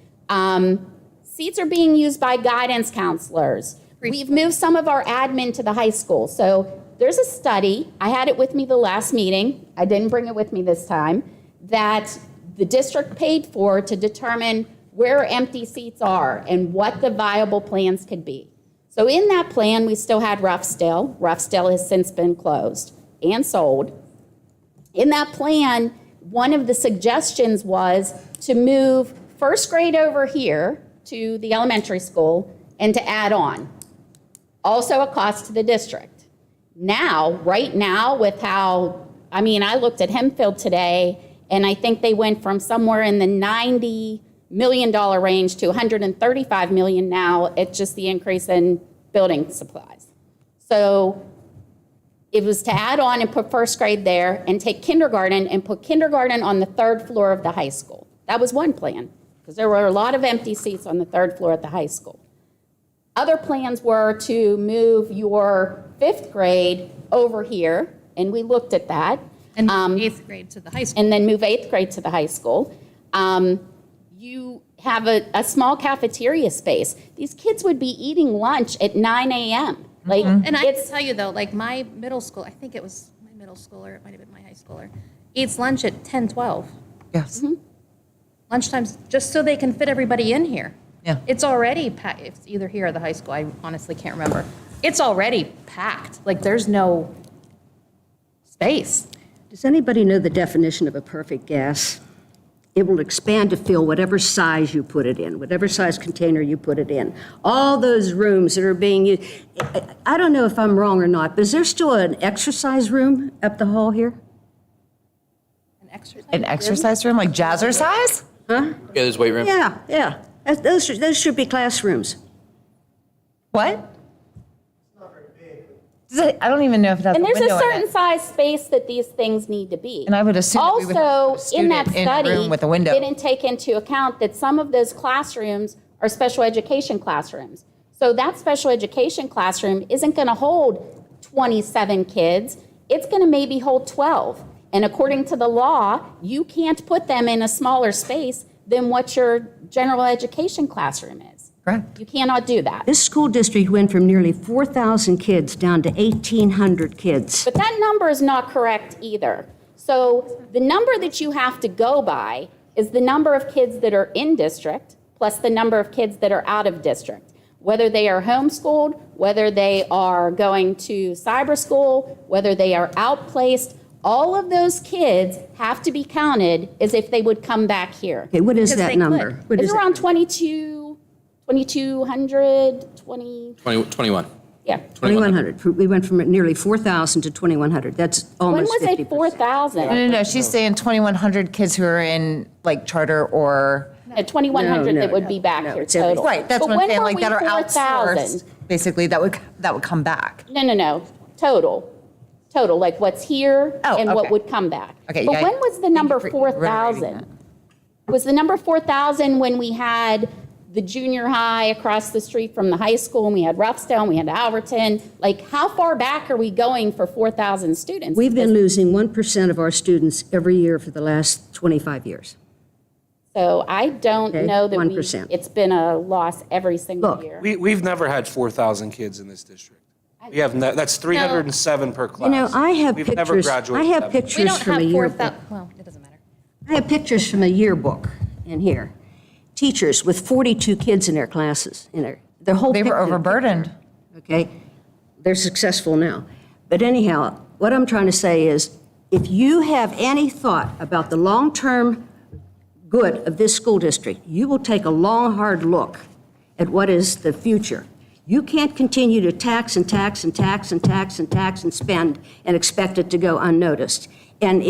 Seats are being used by guidance counselors. We've moved some of our admin to the high school. So there's a study, I had it with me the last meeting, I didn't bring it with me this time, that the district paid for to determine where empty seats are and what the viable plans could be. So in that plan, we still had Roughdale. Roughdale has since been closed and sold. In that plan, one of the suggestions was to move first grade over here to the elementary school and to add on. Also a cost to the district. Now, right now, with how, I looked at Hempfield today, and I think they went from somewhere in the $90 million range to $135 million now. It's just the increase in building supplies. So it was to add on and put first grade there and take kindergarten and put kindergarten on the third floor of the high school. That was one plan, because there were a lot of empty seats on the third floor at the high school. Other plans were to move your fifth grade over here, and we looked at that. And eighth grade to the high school. And then move eighth grade to the high school. You have a small cafeteria space. These kids would be eating lunch at 9 a.m. Like, And I can it's, tell you though, like my middle school, I think it was my middle schooler, it might have been my high schooler, eats lunch at 10, 12. Yes. Lunchtimes, just so they can fit everybody in here. Yeah. It's already packed, it's either here or the high school, I honestly can't remember. It's already packed, like there's no space. Does anybody know the definition of a perfect gas? It will expand to fill whatever size you put it in, whatever size container you put it in. All those rooms that are being used, I don't know if I'm wrong or not, but is there still an exercise room up the hall here? An exercise room, like jazzercise? Huh? Yeah, there's weight room. Yeah. Those should be classrooms. What? I don't even know if that's And a there's window a in certain it. size space that these things need to be. And I would assume that we would have a Also, in that student in a room study, with a window. didn't take into account that some of those classrooms are special education classrooms. So that special education classroom isn't going to hold 27 kids. It's going to maybe hold 12. And according to the law, you can't put them in a smaller space than what your general education classroom is. Correct. You cannot do that. This school district went from nearly 4,000 kids down to 1,800 kids. But that number is not correct either. So the number that you have to go by is the number of kids that are in district plus the number of kids that are out of district. Whether they are homeschooled, whether they are going to cyber school, whether they are outplaced, all of those kids have to be counted as if they would come back here. Okay, what is Because that they number? could. What It's is it? around 2,200, 20, 21. yeah. 2,100. We went from nearly 4,000 to 2,100. That's When almost was 50%. it 4,000? No, she's saying 2,100 kids who are in like charter or, 2,100 No, that would no, be back no, here it's everything. total. right, that's But what I'm when saying, were like we that are 4,000? outsourced, basically, that would come back. No, total, like what's here Oh, and what okay. would come back. Okay, But yeah, when was the number thank you for reiterating 4,000? Was the number 4,000 when we had the junior high across the street from the high school, and we had Roughstone, we had Alberton? Like, how far back are we going for 4,000 students? We've been losing 1% of our students every year for the last 25 years. So I don't Okay, know that 1%. it's been a loss every single Look, year. We've never had 4,000 kids in this district. We have, that's 307 per class. You know, I have We've never pictures, I graduated have that. We pictures don't from a have yearbook. 4,000, well, it doesn't matter. I have pictures from a yearbook in here. Teachers with 42 kids in their classes, their whole. They were picture- overburdened. Okay? They're successful now. But anyhow, what I'm trying to say is, if you have any thought about the long-term good of this school district, you will take a long, hard look at what is the future. You can't continue to tax and tax and tax and tax and tax and spend and expect it to go unnoticed. And,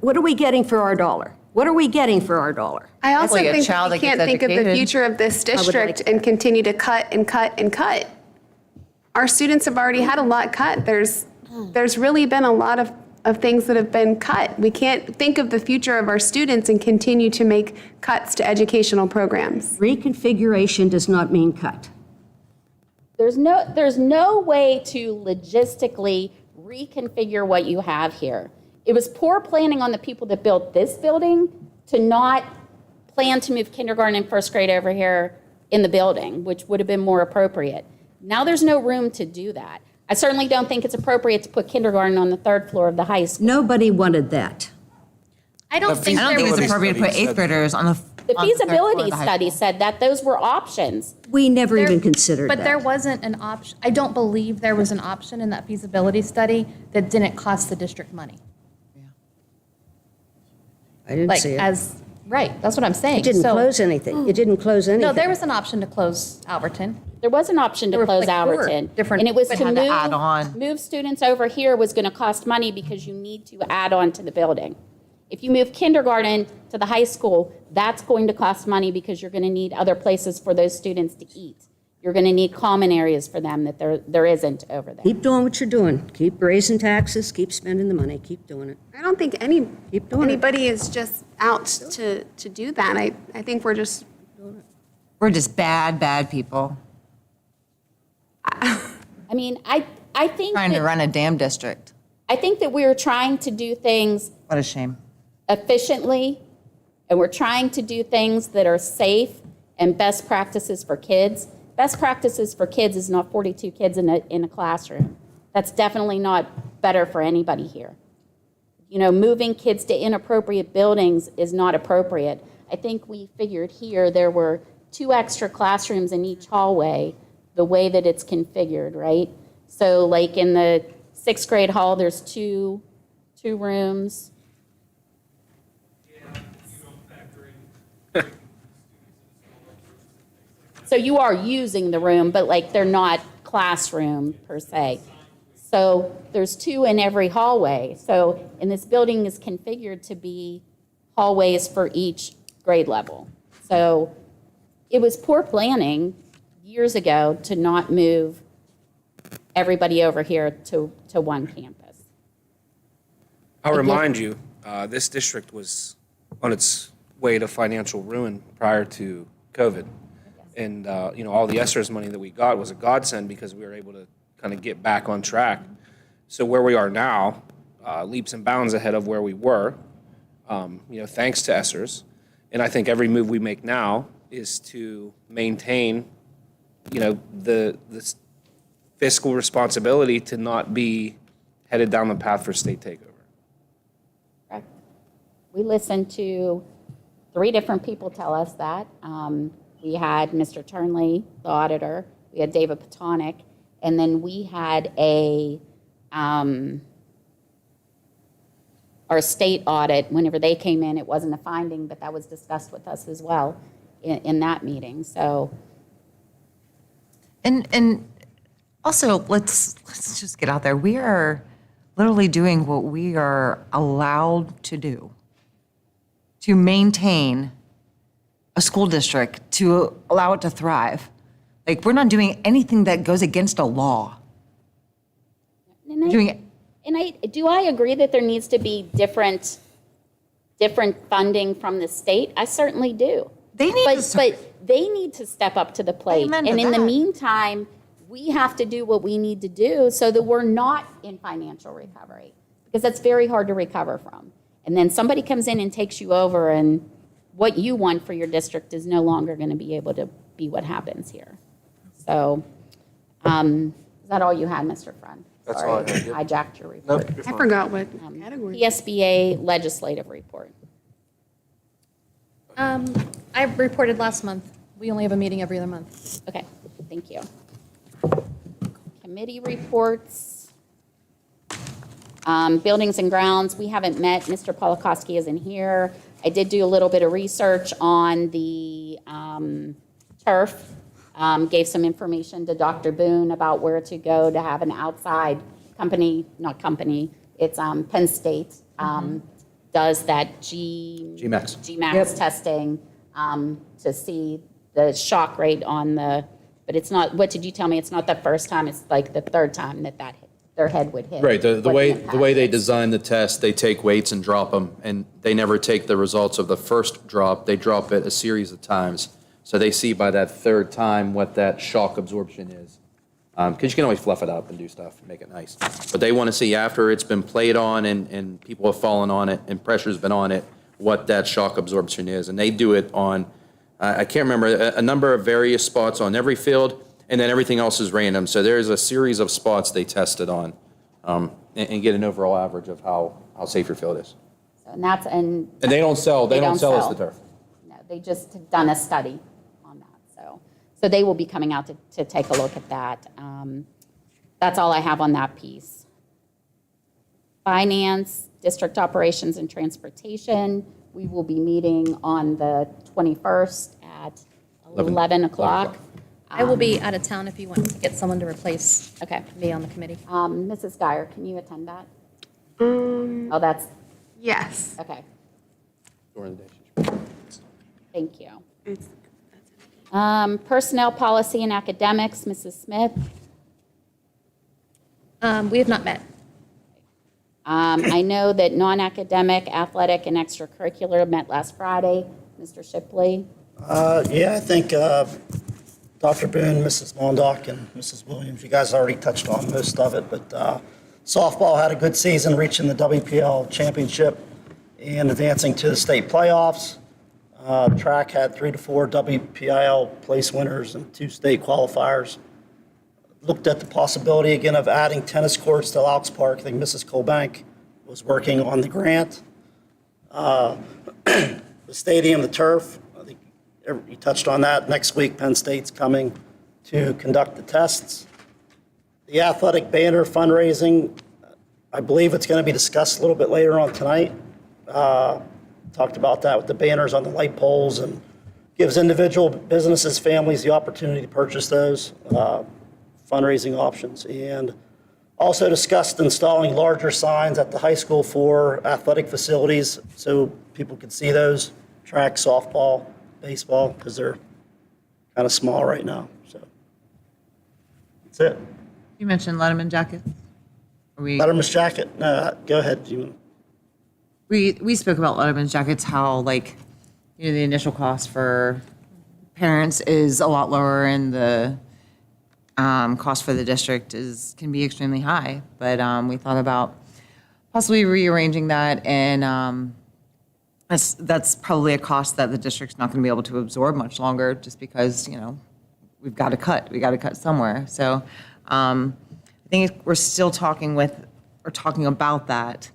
what are we getting for our dollar? What are we getting for our dollar? I also like a think child we that gets can't think of the educated. future of this would like district and continue to cut and cut and cut. Our students have already had a lot cut. There's really been a lot of things that have been cut. We can't think of the future of our students and continue to make cuts to educational programs. Reconfiguration does not mean cut. There's no way to logistically reconfigure what you have here. It was poor planning on the people that built this building to not plan to move kindergarten and first grade over here in the building, which would have been more appropriate. Now there's no room to do that. I certainly don't think it's appropriate to put kindergarten on the third floor of the high school. Nobody wanted that. I don't think I don't there think it's was, appropriate to put eighth graders on the. The on third floor feasibility of the high study school. said that those were options. We never there- even considered that. but there wasn't an option, I don't believe there was an option in that feasibility study that didn't cost the district money. I didn't Like, see it. right, that's what I'm saying. It didn't So- close anything. It didn't close anything. No, there was an option to close Alberton. There was an option to There were close like four Alberton. different- And it was but to had to add on. move students over here was going to cost money because you need to add on to the building. If you move kindergarten to the high school, that's going to cost money because you're going to need other places for those students to eat. You're going to need common areas for them that there isn't over there. Keep doing what you're doing. Keep raising taxes, keep spending the money, keep doing it. I don't think Keep doing it. anybody is just out to do that. I think we're just, We're just bad people I mean, I think trying to that, run a damn district. I think that we're trying to do things What a shame. efficiently, and we're trying to do things that are safe and best practices for kids. Best practices for kids is not 42 kids in a classroom. That's definitely not better for anybody here. Moving kids to inappropriate buildings is not appropriate. I think we figured here there were 2 extra classrooms in each hallway, the way that it's configured, right? So like in the 6th grade hall, there's two rooms. So you are using the room, but like they're not classroom per se. So there's 2 in every hallway. So, and this building is configured to be hallways for each grade level. So it was poor planning years ago to not move everybody over here to one campus. I'll remind you, this district was on its way to financial ruin prior to COVID. And, all the ESSERS money that we got was a godsend because we were able to kind of get back on track. So where we are now, leaps and bounds ahead of where we were, thanks to ESSERS. And I think every move we make now is to maintain, the fiscal responsibility to not be headed down the path for state takeover. Correct. We listened to 3 different people tell us that. We had Mr. Turnley, the auditor, we had David Patonic, and then we had our state audit, whenever they came in, it wasn't a finding, but that was discussed with us as well in that meeting, so. And also, let's just get out there. We are literally doing what we are allowed to do to maintain a school district, to allow it to thrive. Like, we're not doing anything that goes against a law. Do I agree that there needs to be different funding from the state? I certainly do. They need But they need to step up to the plate. Amen to And in the that. meantime, we have to do what we need to do so that we're not in financial recovery, because that's very hard to recover from. And then somebody comes in and takes you over, and what you want for your district is no longer going to be able to be what happens here. So, is that all you had, Mr. Friend? That's Sorry, all I had, yep. hijacked your report. Nope. I forgot what category. PSBA legislative report. I reported last month. We only have a meeting every other month. Okay, thank you. Committee reports. Buildings and grounds, we haven't met. Mr. Polakowski isn't here. I did do a little bit of research on the turf. Gave some information to Dr. Boone about where to go to have an outside company, it's Penn State, does that GMAX. GMAX testing to see the shock rate on but it's not, what did you tell me? It's not the first time, it's like the 3rd time that their head would hit. Right, the what way impact they is. design the test, they take weights and drop them, and they never take the results of the first drop, they drop it a series of times. So they see by that 3rd time what that shock absorption is. Because you can always fluff it up and do stuff, and make it nice. But they want to see after it's been played on and people have fallen on it and pressure's been on it, what that shock absorption is. And they do it on, I can't remember, a number of various spots on every field, and then everything else is random. So there's a series of spots they test it on and get an overall average of how safe your field is. So, and that's, and. And they don't sell They don't us the sell. turf. No, they just have done a study on that, so they will be coming out to take a look at that. That's all I have on that piece. Finance, district operations and transportation, we will be meeting on the 21st at 11 o'clock. I will be out of town if you want to get someone to replace Okay. me on the committee. Mrs. Geyer, can you attend that? Oh, that's, Yes. okay, During the day. thank you. Personnel policy and academics, Mrs. Smith. We have not met. I know that non-academic, athletic, and extracurricular met last Friday. Mr. Shipley? Yeah, I think Dr. Boone, Mrs. Mondock, and Mrs. Williams, you guys already touched on most of it, but softball had a good season, reaching the WPL championship and advancing to the state playoffs. Track had 3 to 4 WPIL place winners and 2 state qualifiers. Looked at the possibility again of adding tennis courts to Laux Park. I think Mrs. Colbank was working on the grant. The stadium, the turf, I think you touched on that. Next week, Penn State's coming to conduct the tests. The athletic banner fundraising, I believe it's going to be discussed a little bit later on tonight. Talked about that with the banners on the light poles, and gives individual businesses, families the opportunity to purchase those fundraising options. And also discussed installing larger signs at the high school for athletic facilities so people could see those, track, softball, baseball, because they're kind of small right now. So that's it. You mentioned Letterman jackets. Letterman's jacket, go ahead. Do you- We spoke about Letterman's jackets, how like, the initial cost for parents is a lot lower and the cost for the district can be extremely high. But we thought about possibly rearranging that, and that's probably a cost that the district's not going to be able to absorb much longer, just because we got to cut somewhere. So I think we're still talking about that.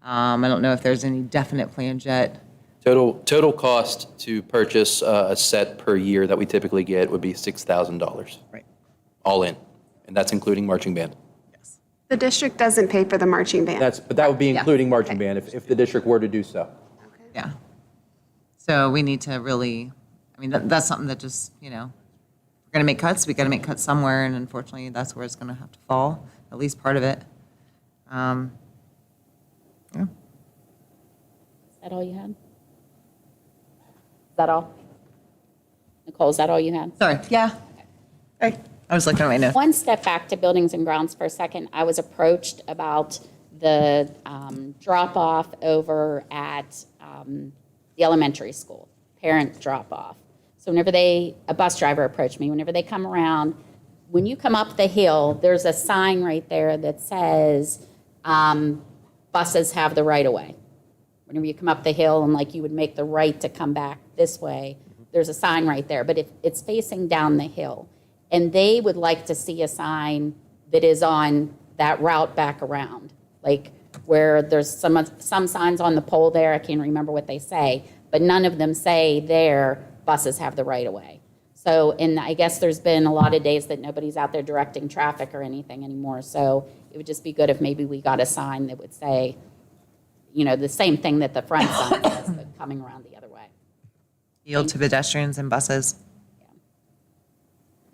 I don't know if there's any definite plans yet. Total cost to purchase a set per year that we typically get would be $6,000. Right. All in, and that's including marching band. Yes. The district doesn't pay for the marching band. But that would be including marching band if the district were to do so. Yeah. So we need to really, that's something that just, we're going to make cuts. We got to make cuts somewhere, and unfortunately, that's where it's going to have to fall, at least part of it. Yeah. Is that all you had? Is that all? Nicole, is that all you had? Sorry. Yeah. Hey, I was looking at my notes. One step back to buildings and grounds for a second. I was approached about the drop-off over at the elementary school, parent drop-off. So whenever a bus driver approached me, whenever they come around, when you come up the hill, there's a sign right there that says buses have the right-of-way. Whenever you come up the hill and like you would make the right to come back this way, there's a sign right there, but it's facing down the hill. And they would like to see a sign that is on that route back around, like where there's some signs on the pole there, I can't remember what they say, but none of them say there, buses have the right of way. So, and I guess there's been a lot of days that nobody's out there directing traffic or anything anymore, so it would just be good if maybe we got a sign that would say, the same thing that the front sign says, but coming around the other way. Yield to pedestrians and buses.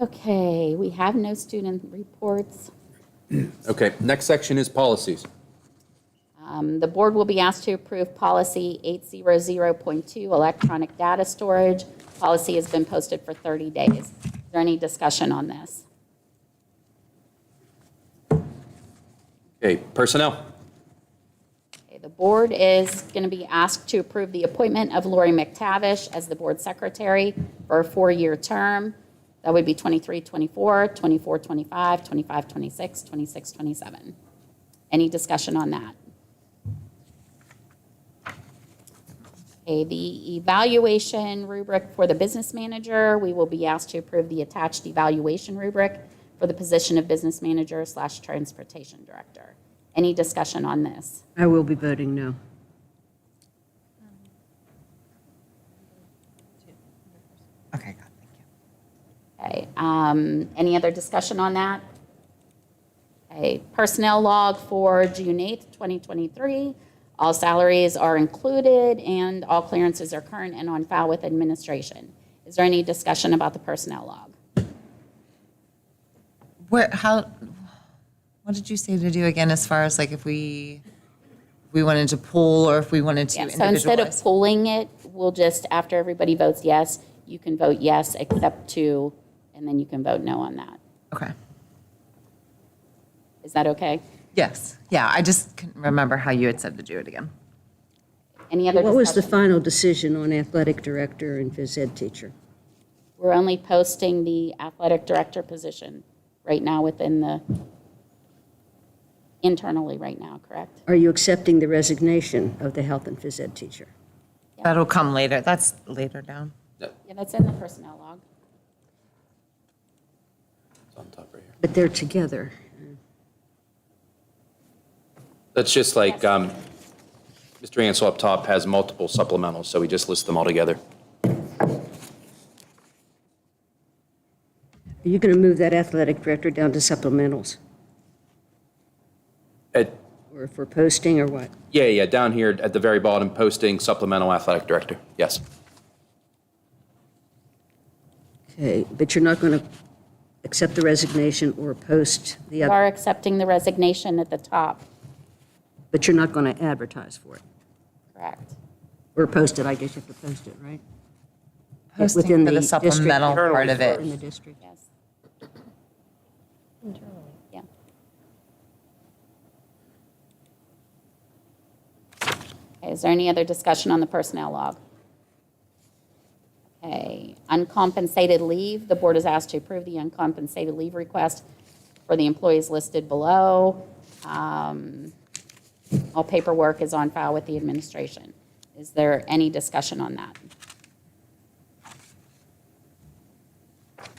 Okay, we have no student reports. Okay, next section is policies. The board will be asked to approve policy 800.2, electronic data storage. Policy has been posted for 30 days. Is there any discussion on this? Okay, personnel. Okay, the board is going to be asked to approve the appointment of Lori McTavish as the board secretary for a 4-year term. That would be 23-24, 24-25, 25-26, 26-27. Any discussion on that? Okay, the evaluation rubric for the business manager, we will be asked to approve the attached evaluation rubric for the position of business manager / transportation director. Any discussion on this? I will be voting no. Okay, God, thank you. Okay, any other discussion on that? Okay, personnel log for June 8th, 2023. All salaries are included and all clearances are current and on file with administration. Is there any discussion about the personnel log? What did you say to do again, as far as like if we wanted to pull or if we wanted to Yeah, so instead of individualize? pulling it, we'll just, after everybody votes yes, you can vote yes except to, and then you can vote no on that. Okay. Is that okay? Yes. Yeah, I just couldn't remember how you had said to do it again. Any other What was the discussion? final decision on athletic director and phys ed teacher? We're only posting the athletic director position right now internally right now, correct? Are you accepting the resignation of the health and phys ed teacher? That'll come later. That's later down. Yeah, that's in the personnel log. It's on top right here. But they're together. That's just like, Mr. Ansel up top has multiple supplementals, so we just list them all together. Are you going to move that athletic director down to supplementals? Or for posting or what? Yeah, down here at the very bottom, posting supplemental athletic director, yes. Okay, but you're not going to accept the resignation or post the We other, are accepting the resignation at the top, but you're not going to advertise for it? correct? Or post it, I guess you have to post it, right? Posting Within for the district- supplemental part of In it. the district. Yes. Yeah. Okay, is there any other discussion on the personnel log? Okay, uncompensated leave. The board is asked to approve the uncompensated leave request for the employees listed below. All paperwork is on file with the administration. Is there any discussion on that?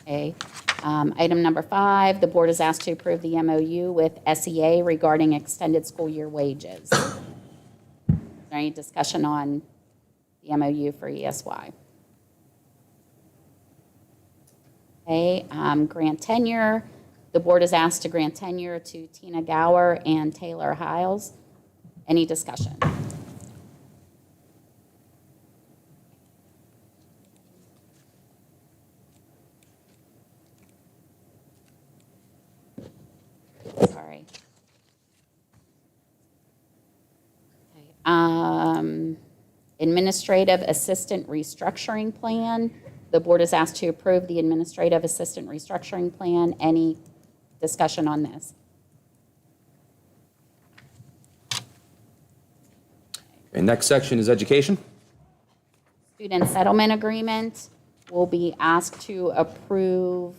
Okay. Item number 5, the board is asked to approve the MOU with SEA regarding extended school year wages. Is there any discussion on the MOU for ESY? Okay, grant tenure. The board is asked to grant tenure to Tina Gower and Taylor Hiles. Any discussion? Sorry. Okay. Administrative assistant restructuring plan. The board is asked to approve the administrative assistant restructuring plan. Any discussion on this? Okay, next section is education. Student settlement agreement. Will be asked to approve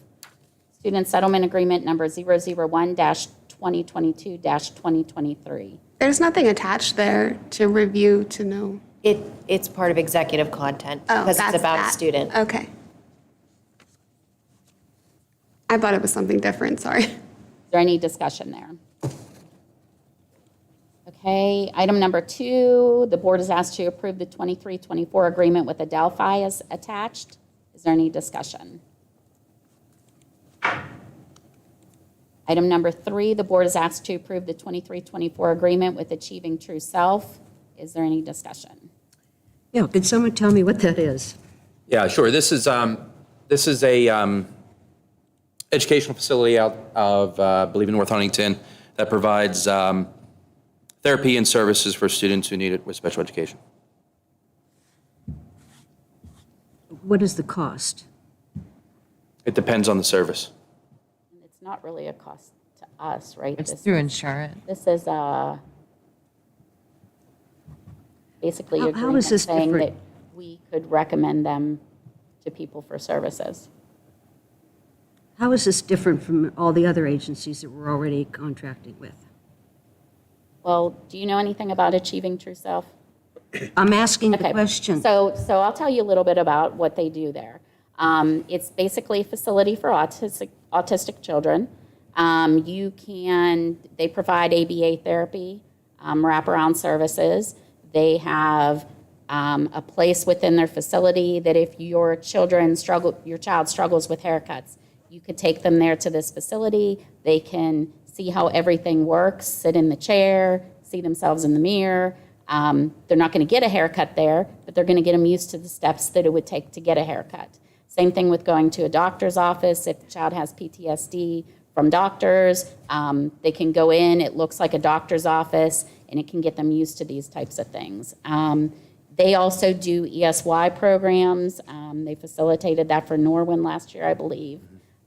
student settlement agreement number 001-2022-2023. There's nothing attached there to review to know. It's part of executive content Oh, because it's that's about a that. student. Okay. I thought it was something different, sorry. Is there any discussion there? Okay, item number 2, the board is asked to approve the 23-24 agreement with Adelphi as attached. Is there any discussion? Item number 3, the board is asked to approve the 23-24 agreement with Achieving True Self. Is there any discussion? Yeah, could someone tell me what that is? Yeah, sure. This is a educational facility out of, I believe, in North Huntington that provides therapy and services for students who need it with special education. What is the cost? It depends on the service. It's not really a cost to us, right? It's This through is- insurance. This is basically How agreement is this saying that different? we could recommend them to people for services. How is this different from all the other agencies that we're already contracting with? Well, do you know anything about Achieving True Self? I'm asking the Okay. question. So I'll tell you a little bit about what they do there. It's basically a facility for autistic children. They provide ABA therapy, wraparound services. They have a place within their facility that if your child struggles with haircuts, you could take them there to this facility. They can see how everything works, sit in the chair, see themselves in the mirror. They're not going to get a haircut there, but they're going to get them used to the steps that it would take to get a haircut. Same thing with going to a doctor's office. If the child has PTSD from doctors, they can go in, it looks like a doctor's office, and it can get them used to these types of things. They also do ESY programs. They facilitated that for Norwin last year, I believe.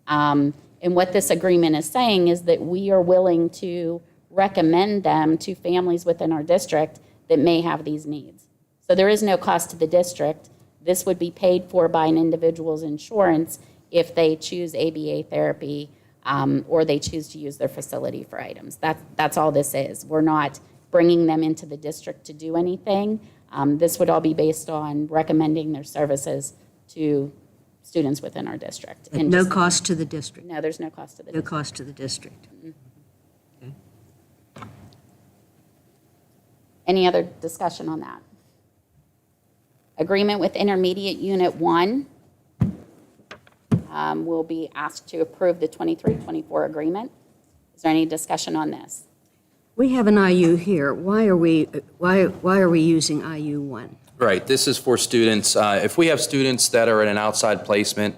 And what this agreement is saying is that we are willing to recommend them to families within our district that may have these needs. So there is no cost to the district. This would be paid for by an individual's insurance if they choose ABA therapy or they choose to use their facility for items. That's all this is. We're not bringing them into the district to do anything. This would all be based on recommending their services to students within our district. And No just- cost to the district? No, there's no cost to the No district. cost to the district? Any other discussion on that? Agreement with Intermediate Unit 1. Will be asked to approve the 23-24 agreement. Is there any discussion on this? We have an IU here. Why are we using IU1? Right, this is for students, if we have students that are in an outside placement,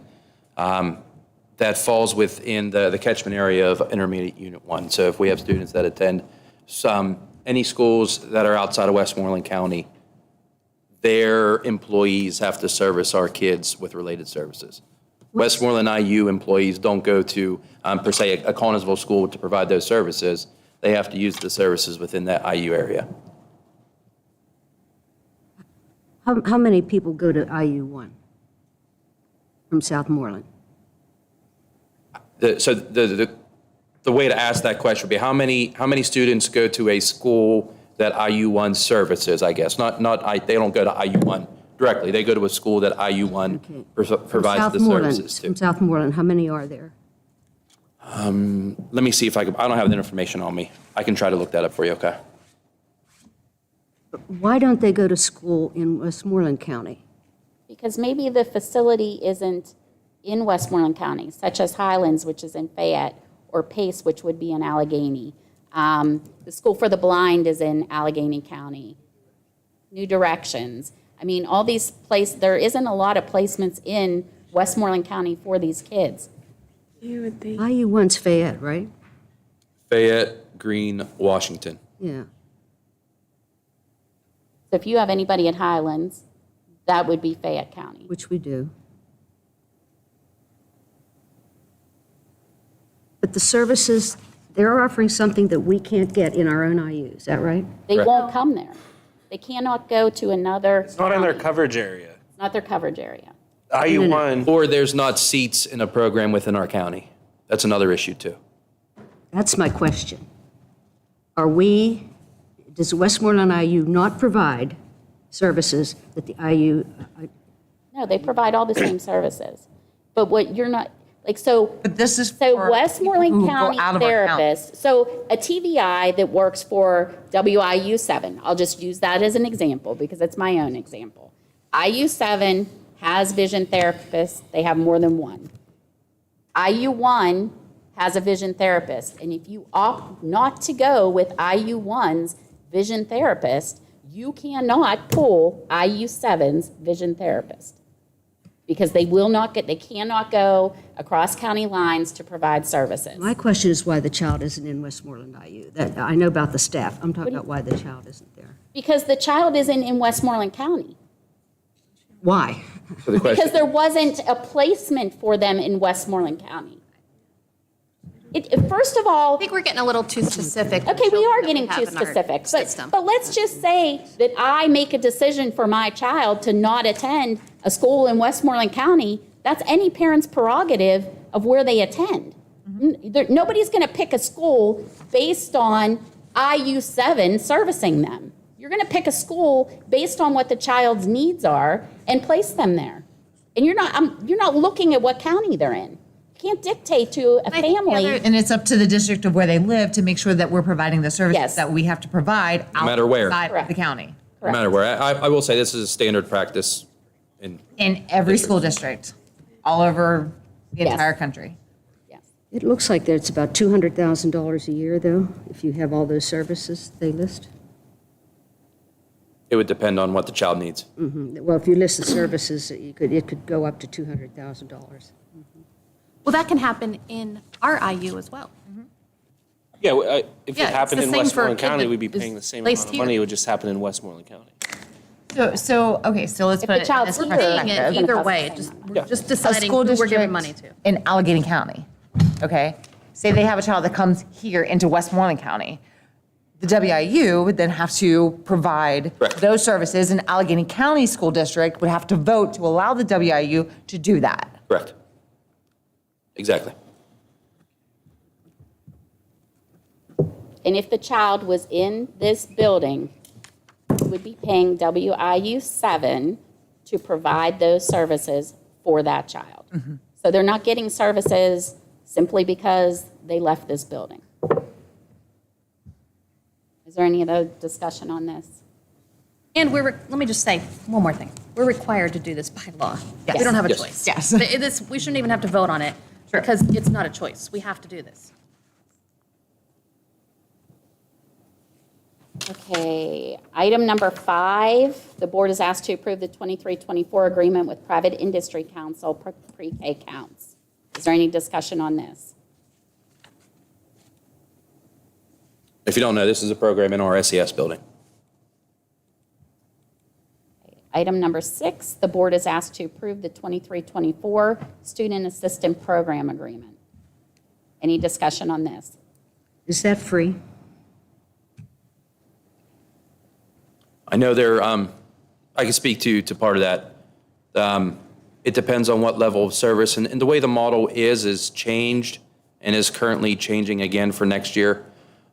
that falls within the catchment area of Intermediate Unit 1. So if we have students that attend any schools that are outside of Westmoreland County, their employees have to service our kids with related services. Westmoreland IU employees don't go to, per se, a Connersville school to provide those services. They have to use the services within that IU area. How many people go to IU1 from Southmoreland? So the way to ask that question would be, how many students go to a school that IU1 services, I guess? They don't go to IU1 directly. They go to a school that IU1 Okay. provides the services From to. Southmoreland, how many are there? Let me see if I don't have that information on me. I can try to look that up for you, okay? Why don't they go to school in Westmoreland County? Because maybe the facility isn't in Westmoreland County, such as Highlands, which is in Fayette, or Pace, which would be in Allegheny. The School for the Blind is in Allegheny County. New Directions. I mean, all these there isn't a lot of placements in Westmoreland County for these kids. You would think. IU1's Fayette, right? Fayette, Greene, Washington. Yeah. So if you have anybody at Highlands, that would be Fayette County. Which we do. But the services, they're offering something that we can't get in our own IU, is that right? They Correct. won't come there. They cannot go to another It's not in their county. coverage area. It's not their coverage area. IU1, Or there's not seats in a program within our county. That's another issue, too. That's my question. Does Westmoreland IU not provide services that the IU, No, they provide all the same services. But what you're not, so. But this is So for people Westmoreland who go County out of our county. therapists, so a TVI that works for WIU7, I'll just use that as an example because it's my own example. IU7 has vision therapists, they have more than one. IU1 has a vision therapist, and if you opt not to go with IU1's vision therapist, you cannot pull IU7's vision therapist. Because they cannot go across county lines to provide services. my question is why the child isn't in Westmoreland IU. I know about the staff, I'm talking about why the child isn't there. Because the child isn't in Westmoreland County. Why? So the question, Because there wasn't a placement for them in Westmoreland County. First of all, I think we're getting a little too specific. with okay, we children are that getting have too in our specific, system. but let's just say that I make a decision for my child to not attend a school in Westmoreland County. That's any parent's prerogative of where they attend. Nobody's going to pick a school based on IU7 servicing them. You're going to pick a school based on what the child's needs are and place them there. And you're not looking at what county they're in. You can't dictate to a family. And it's up to the district of where they live to make sure that we're providing the services Yes. that we have to provide No matter where. outside of Correct. the county. no matter where, I will say this is a standard practice in In every school district, all over the Yes. entire country. Yes. It looks like it's about $200,000 a year, though, if you have all those services they list. It would depend on what the child needs. Well, if you list the services, it could go up to $200,000. Well, that can happen in our IU as well. yeah, if Yeah, it it's happened the in same for a Westmoreland kid County, that we'd be is paying the same placed amount of money. here. It would just happen in Westmoreland County. So let's If put the it in child's this here, Paying perspective. it gonna either cost way, the just, same we're just A deciding school who we're giving district money to. in Allegheny County, okay? Say they have a child that comes here into Westmoreland County. The WIU would then have to provide Correct. those services, and Allegheny County School District would have to vote to allow the WIU to do that. Correct. Exactly. And if the child was in this building, we would be paying WIU7 to provide those services for that child. So they're not getting services simply because they left this building. Is there any other discussion on this? And let me just say one more thing. We're required to do this by law. We don't have a Yes. choice. Yes. We shouldn't even have to vote on it because it's not a choice. We have to do this. Okay, item number 5, the board is asked to approve the 23-24 agreement with Private Industry Council for pre-K counts. Is there any discussion on this? If you don't know, this is a program in our SES building. Item number 6, the board is asked to approve the 23-24 Student Assistant Program Agreement. Any discussion on this? Is that free? I know they're, I can speak to part of that. It depends on what level of service, and the way the model is changed and is currently changing again for next year.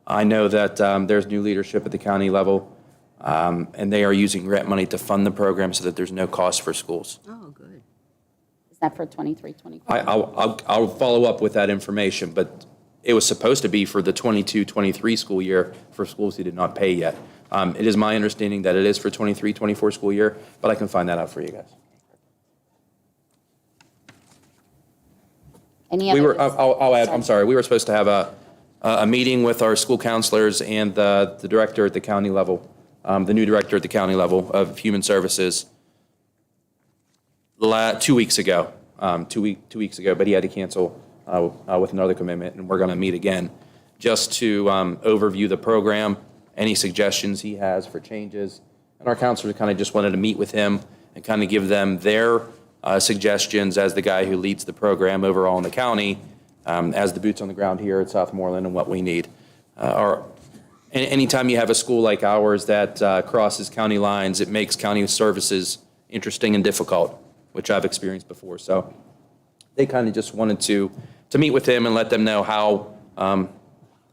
I know that there's new leadership at the county level, and they are using grant money to fund the program so that there's no cost for schools. Oh, good. Is that for 23, 24? I'll follow up with that information, but it was supposed to be for the 22-23 school year for schools who did not pay yet. It is my understanding that it is for 23-24 school year, but I can find that out for you guys. Any We other? were, I'll add, I'm sorry, we were supposed to have a meeting with our school counselors and the director at the county level, the new director at the county level of Human Services 2 weeks ago, 2 weeks ago, but he had to cancel with another commitment, and we're going to meet again just to overview the program, any suggestions he has for changes. And our counselors kind of just wanted to meet with him and kind of give them their suggestions as the guy who leads the program overall in the county, as the boots on the ground here at Southmoreland and what we need. Anytime you have a school like ours that crosses county lines, it makes county services interesting and difficult, which I've experienced before. So they kind of just wanted to meet with him and let them know how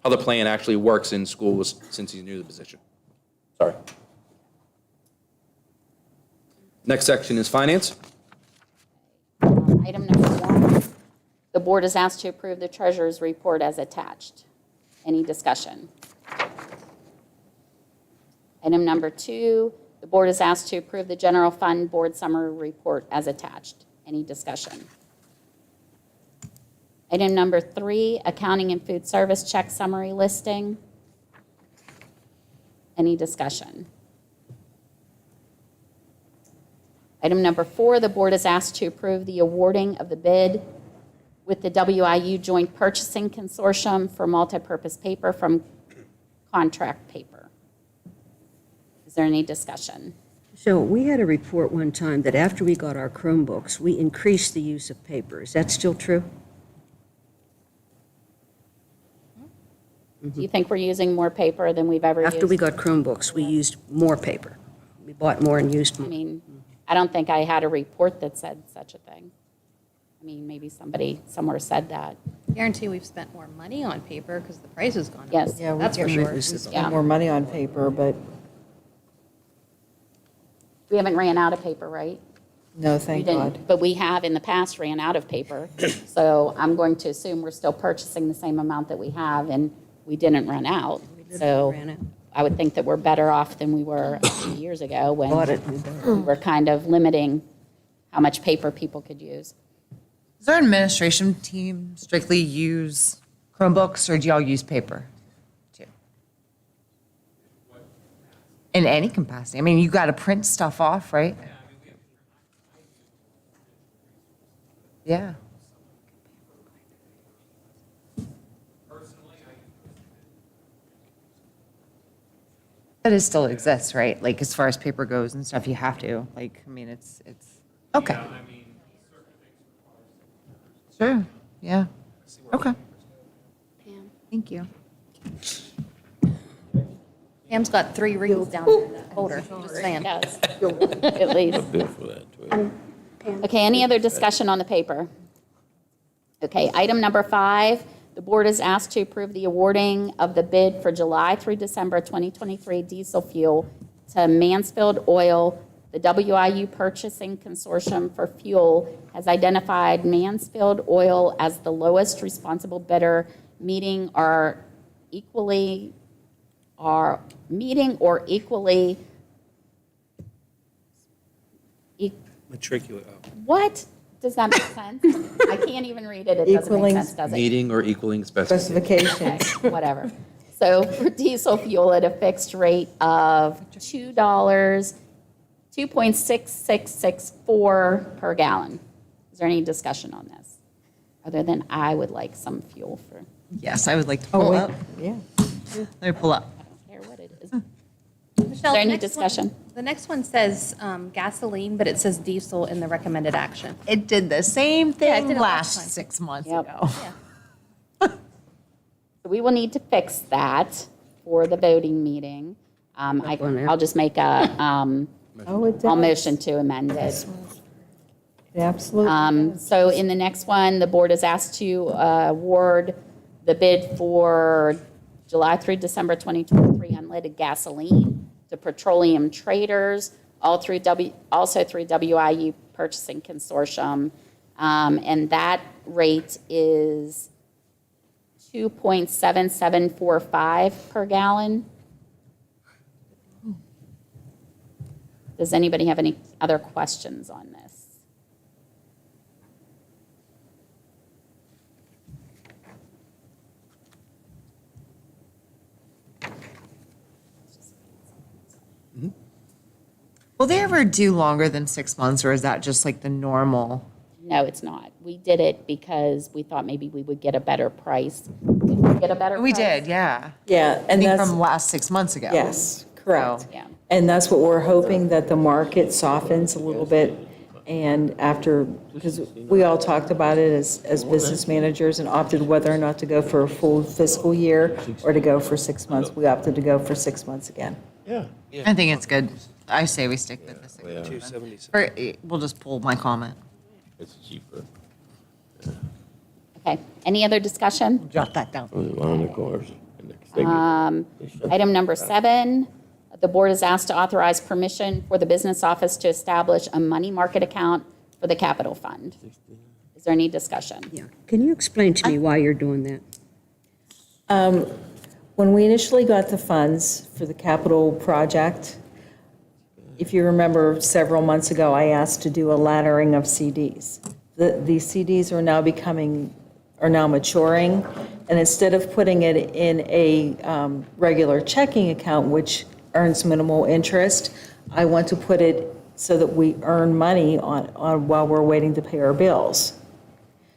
the plan actually works in schools since he's new to the position. Sorry. Next section is finance. Item number 1, the board is asked to approve the treasurer's report as attached. Any discussion? Item number 2, the board is asked to approve the general fund board summary report as attached. Any discussion? Item number 3, accounting and food service check summary listing. Any discussion? Item number 4, the board is asked to approve the awarding of the bid with the WIU Joint Purchasing Consortium for multipurpose paper from contract paper. Is there any discussion? So we had a report one time that after we got our Chromebooks, we increased the use of paper. Is that still true? Do you think we're using more paper than we've ever used? After we got Chromebooks, we used more paper. We bought more and used I more. mean, I don't think I had a report that said such a thing. I mean, maybe somebody somewhere said that. Guarantee we've spent more money on paper because the price has gone up. Yes. Yeah, That's for sure. we Yeah. spend more money on paper, but We haven't ran out of paper, right? no, We thank didn't, God. but we have in the past ran out of paper. So I'm going to assume we're still purchasing the same amount that we have, and we didn't run out. So ran out. I would think that we're better off than we were a few years ago when Bought it. we were kind of limiting how much paper people could use. Does our administration team strictly use Chromebooks, or do y'all use paper too? In any capacity. I mean, you got to print stuff off, right? Yeah. But it still exists, right? Like, as far as paper goes and stuff, you have to. Like, I mean, it's, okay. Sure, yeah. Okay. Thank you. Pam's got 3 rings down there in that folder, just saying. Yes, at least. Okay, any other discussion on the paper? Okay, item number 5, the board is asked to approve the awarding of the bid for July through December 2023 diesel fuel to Mansfield Oil. The WIU Purchasing Consortium for Fuel has identified Mansfield Oil as the lowest responsible bidder, meeting or equally Matriculate. what? Does that make sense? I can't even read it. It doesn't make Equaling sense, does it? Meeting or equaling specifications. Specifications. Whatever. So for diesel fuel at a fixed rate of $2, 2.6664 per gallon. Is there any discussion on this? Other than I would like some fuel for, I Yes, I would like to Oh, pull wait, up. yeah. Let me pull up. don't care what it is. Michelle, there the any next one- discussion? The next one says gasoline, but it says diesel in the recommended action. It did the same Yeah, it thing did it last last time. 6 months Yep. ago. So we will need to fix that for the voting meeting. one there. I'll just make a Oh, it I'll does. motion to amend it. It absolutely does. So in the next one, the board is asked to award the bid for July through December 2023 unleaded gasoline to Petroleum Traders, also through WIU Purchasing Consortium. And that rate is 2.7745 per gallon. Does anybody have any other questions on this? Will they ever do longer than 6 months, or is that just like the normal? No, it's not. We did it because we thought maybe we would get a better price. Did we get a better price? We did, yeah. Yeah, I and think that's, from last 6 months ago. yes, correct. So- Yeah. And that's what we're hoping, that the market softens a little bit. And after, because we all talked about it as business managers and opted whether or not to go for a full fiscal year or to go for 6 months. We opted to go for 6 months again. I think it's good. I say we stick with the 6 months. 276. Or, we'll just pull my comment. It's cheaper. Okay. Any other discussion? Jot that down. On the course. Item number 7, the board is asked to authorize permission for the business office to establish a money market account for the capital fund. Is there any discussion? Yeah. Can you explain to me why you're doing that? When we initially got the funds for the capital project, if you remember several months ago, I asked to do a laddering of CDs. These CDs are now maturing, and instead of putting it in a regular checking account, which earns minimal interest, I want to put it so that we earn money on while we're waiting to pay our bills.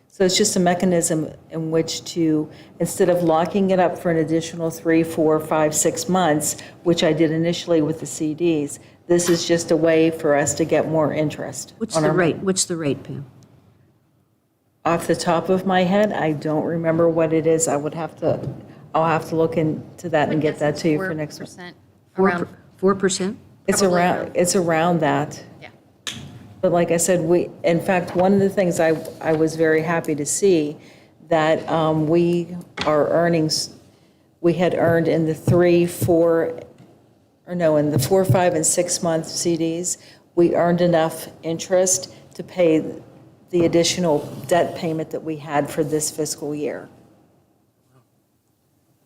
So it's just a mechanism in which to, instead of locking it up for an additional 3, 4, 5, 6 months, which I did initially with the CDs, this is just a way for us to get more interest. What's on the our- rate? What's the rate, Pam? Off the top of my head, I don't remember what it is. I'll have to look into that and get that to you for next week. 4%? It's around that. Yeah. But like I said, in fact, one of the things I was very happy to see, that our earnings, we had earned in the 3, 4, in the 4, 5, and 6 month CDs, we earned enough interest to pay the additional debt payment that we had for this fiscal year,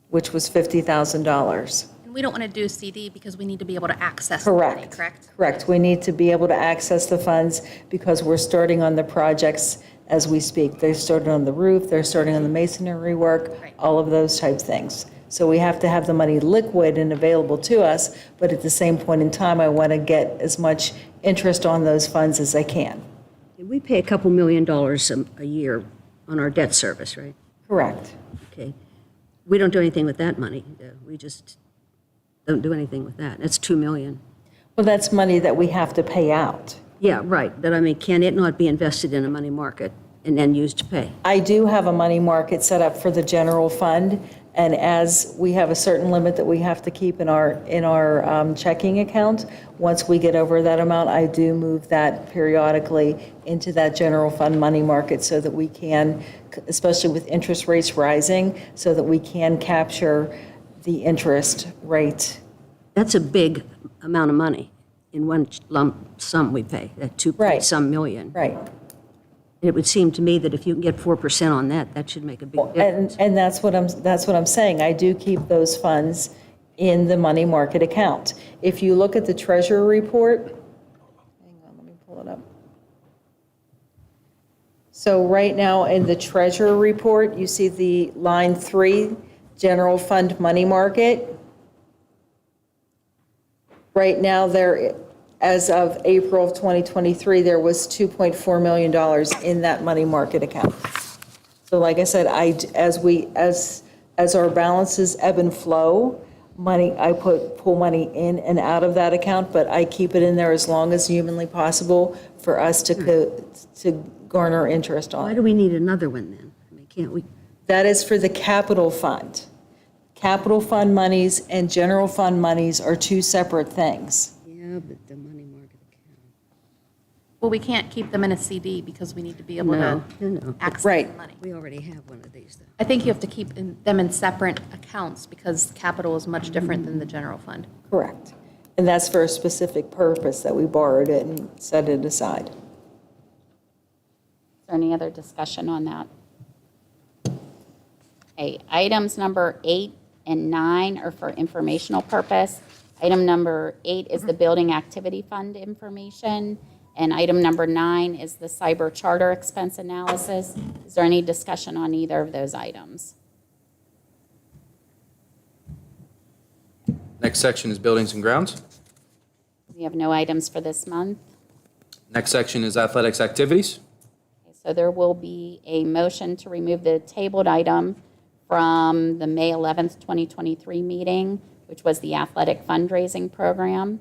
which was $50,000. And we don't want to do CD because we need to be able to access the money, Correct. correct? Correct. We need to be able to access the funds because we're starting on the projects as we speak. They started on the roof, they're starting on the masonry work, Right. all of those type things. So we have to have the money liquid and available to us, but at the same point in time, I want to get as much interest on those funds as I can. We pay a couple $1 million a year on our debt service, right? Correct. Okay. We don't do anything with that money. We just don't do anything with that. That's $2 million. Well, that's money that we have to pay out. Yeah, right. But I mean, can it not be invested in a money market and then used to pay? I do have a money market set up for the general fund, and as we have a certain limit that we have to keep in our checking account, once we get over that amount, I do move that periodically into that general fund money market so that we can, especially with interest rates rising, so that we can capture the interest rate. That's a big amount of money in one lump sum we pay, that 2 point Right. some million. Right. It would seem to me that if you can get 4% on that, that should make a big difference. And that's what I'm saying. I do keep those funds in the money market account. If you look at the treasurer report, hang on, let me pull it up. So right now in the treasurer report, you see the line 3, general fund money market. Right now, there, as of April of 2023, there was $2.4 million in that money market account. So like I said, as our balances ebb and flow, I pull money in and out of that account, but I keep it in there as long as humanly possible for us to garner interest Why on. do we need another one then? I mean, can't we? That is for the capital fund. Capital fund monies and general fund monies are two separate things. Yeah, but the money market. Well, we can't keep them in a CD because we need to be able to No. access Right. the money. We already have one of these, though. I think you have to keep them in separate accounts because capital is much different than the general fund. Correct. And that's for a specific purpose that we borrowed it and set it aside. Is there any other discussion on that? Okay, items number 8 and 9 are for informational purpose. Item number 8 is the building activity fund information, and item number 9 is the cyber charter expense analysis. Is there any discussion on either of those items? Next section is buildings and grounds. We have no items for this month. Next section is athletics activities. Okay, so there will be a motion to remove the tabled item from the May 11th, 2023 meeting, which was the athletic fundraising program.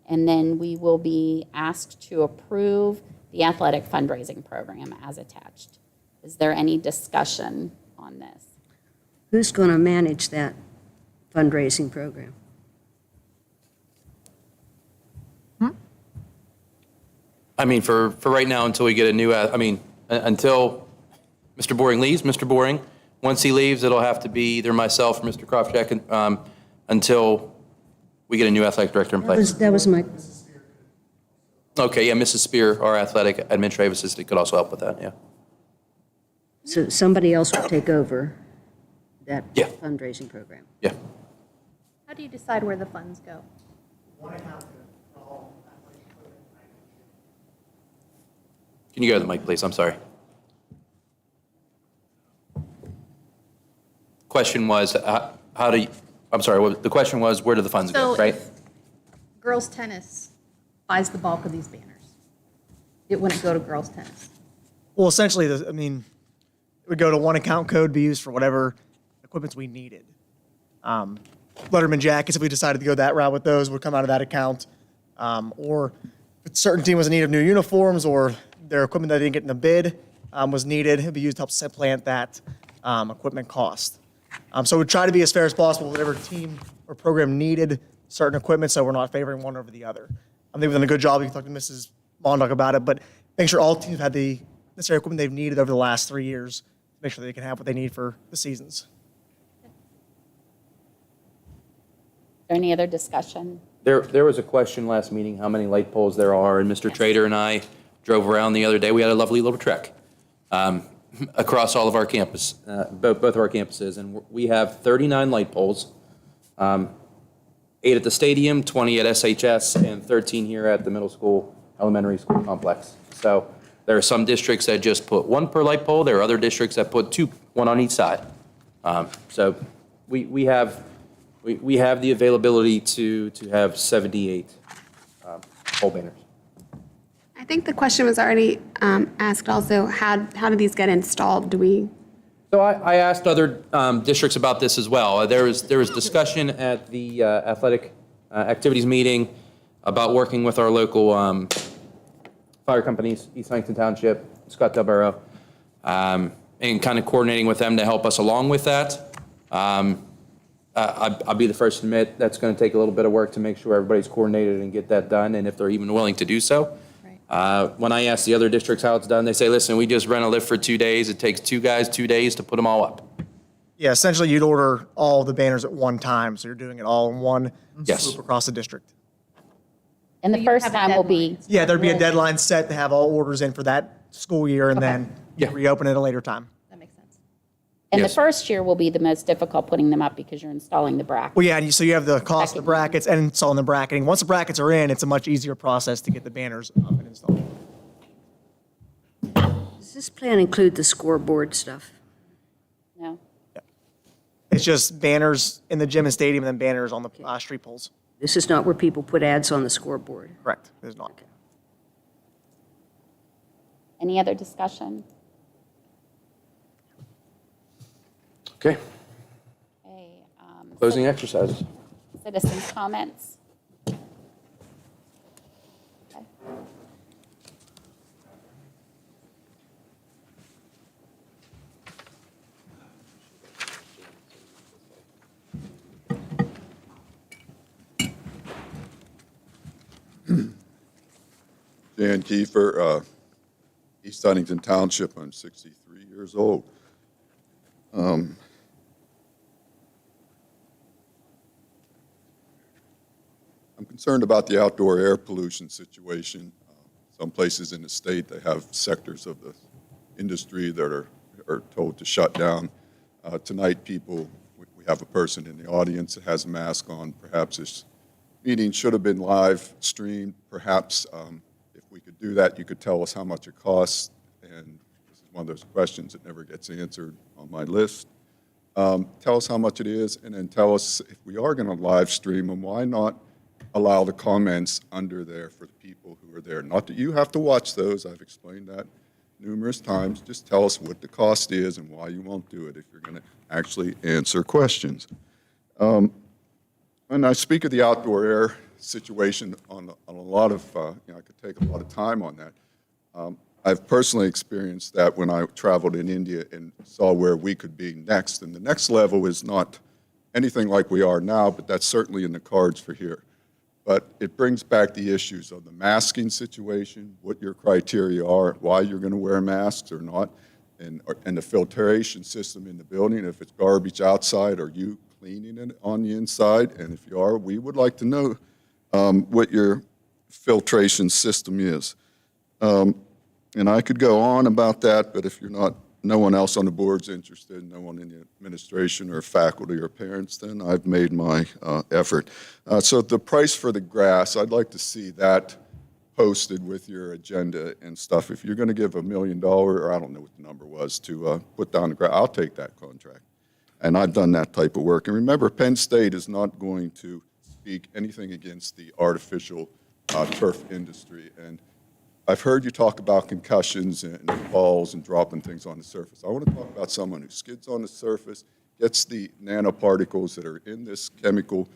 And then we will be asked to approve the athletic fundraising program as attached. Is there any discussion on this? Who's going to manage that fundraising program? I mean, for right now, until we get a new, until Mr. Boring leaves, Mr. Boring, once he leaves, it'll have to be either myself or Mr. Krofcheck, until we get a new athletic director in place. That was my, Okay, yeah, Mrs. Spear, our athletic administrative assistant, could also help with that, yeah. so somebody else will take over that Yeah. fundraising program. Yeah. How do you decide where the funds go? Can you go to the mic, please? I'm sorry. Question was, how do you, I'm sorry, the question was, where do the funds go, So right? if girls' tennis buys the bulk of these banners, it wouldn't go to girls' tennis. Well, essentially, it would go to one account code, be used for whatever equipments we needed. Letterman jackets, if we decided to go that route with those, would come out of that account. Or if a certain team was in need of new uniforms or their equipment that didn't get in the bid was needed, it'd be used to help supplant that equipment cost. So we'd try to be as fair as possible, whatever team or program needed certain equipment, so we're not favoring one over the other. I think we've done a good job. You can talk to Mrs. Mondock about it, but make sure all teams have the necessary equipment they've needed over the last 3 years to make sure they can have what they need for the seasons. Is there any other discussion? There was a question last meeting, how many light poles there are, and Mr. Trader and I drove around the other day. We had a lovely little trek across all of our campus, both of our campuses, and we have 39 light poles, 8 at the stadium, 20 at SHS, and 13 here at the middle school, elementary school complex. So there are some districts that just put 1 per light pole. There are other districts that put 2, 1 on each side. So we have the availability to have 78 pole banners. I think the question was already asked also, how do these get installed? Do we? So I asked other districts about this as well. There was discussion at the athletic activities meeting about working with our local fire companies, East Huntington Township, Scottsdale Borough, and kind of coordinating with them to help us along with that. I'll be the first to admit that's going to take a little bit of work to make sure everybody's coordinated and get that done, and if they're even willing to do so. When I ask the other districts how it's done, they say, listen, we just rent a lift for 2 days. It takes 2 guys 2 days to put them all up. Yeah, essentially you'd order all the banners at one time, so you're doing it all in one Yes. swoop across the district. And the you first have a time will be, deadline. Yeah, there'd be a deadline set to have all orders in for that school year, and then you Yeah. reopen at a later time. That makes sense. and the Yes. first year will be the most difficult putting them up because you're installing the bracket. Well, yeah, and so you have the cost of the brackets and installing the bracketing. Once the brackets are in, it's a much easier process to get the banners up and installed. Does this plan include the scoreboard stuff? No? It's just banners in the gym and stadium, and then banners on the street poles. This is not where people put ads on the scoreboard. Correct, there's not. Any other discussion? Okay, Okay, closing exercises. citizens' comments? Okay. Dan Kiefer, East Huntington Township. I'm 63 years old. I'm concerned about the outdoor air pollution situation. Some places in the state, they have sectors of the industry that are told to shut down. Tonight, we have a person in the audience that has a mask on. Perhaps this meeting should have been live streamed. Perhaps if we could do that, you could tell us how much it costs. And this is one of those questions that never gets answered on my list. Tell us how much it is, and then tell us if we are going to live stream them, why not allow the comments under there for the people who are there? Not that you have to watch those. I've explained that numerous times. Just tell us what the cost is and why you won't do it if you're going to actually answer questions. And I speak of the outdoor air situation on a lot of, I could take a lot of time on that. I've personally experienced that when I traveled in India and saw where we could be next. And the next level is not anything like we are now, but that's certainly in the cards for here. But it brings back the issues of the masking situation, what your criteria are, why you're going to wear masks or not, and the filtration system in the building. If it's garbage outside, are you cleaning it on the inside? And if you are, we would like to know what your filtration system is. And I could go on about that, but if no one else on the board's interested, no one in the administration or faculty or parents, then I've made my effort. So the price for the grass, I'd like to see that posted with your agenda and stuff. If you're going to give $1 million, or I don't know what the number was, to put down the grass, I'll take that contract. And I've done that type of work. And remember, Penn State is not going to speak anything against the artificial turf industry. And I've heard you talk about concussions and falls and dropping things on the surface. I want to talk about someone who skids on the surface, gets the nanoparticles that are in this chemical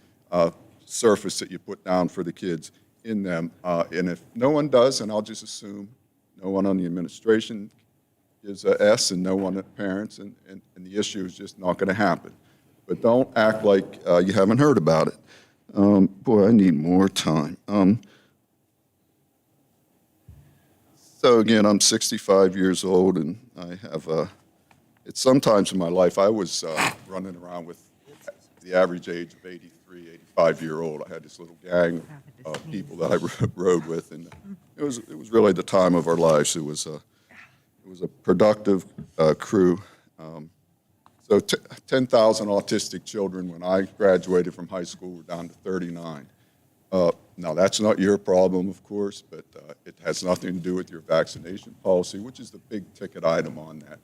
surface that you put down for the kids in them. And if no one does, and I'll just assume no one on the administration gives a S and no one at parents, and the issue is just not going to happen. But don't act like you haven't heard about it. Boy, I need more time. So again, I'm 65 years old, and I have, it's sometimes in my life, I was running around with the average age of 83, 85-year-old. I had this little gang of people that I rode with, and it was really the time of our lives. It was a productive crew. So 10,000 autistic children when I graduated from high school were down to 39. Now, that's not your problem, of course, but it has nothing to do with your vaccination policy, which is the big ticket item on that.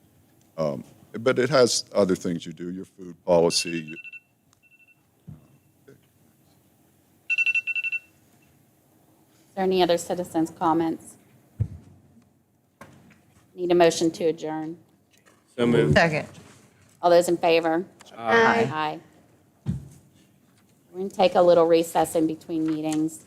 But it has other things you do, your food policy. Is there any other citizens' comments? Need a motion to adjourn. So moved. Second. All those in favor? Aye. Aye. We're going to take a little recess in between meetings.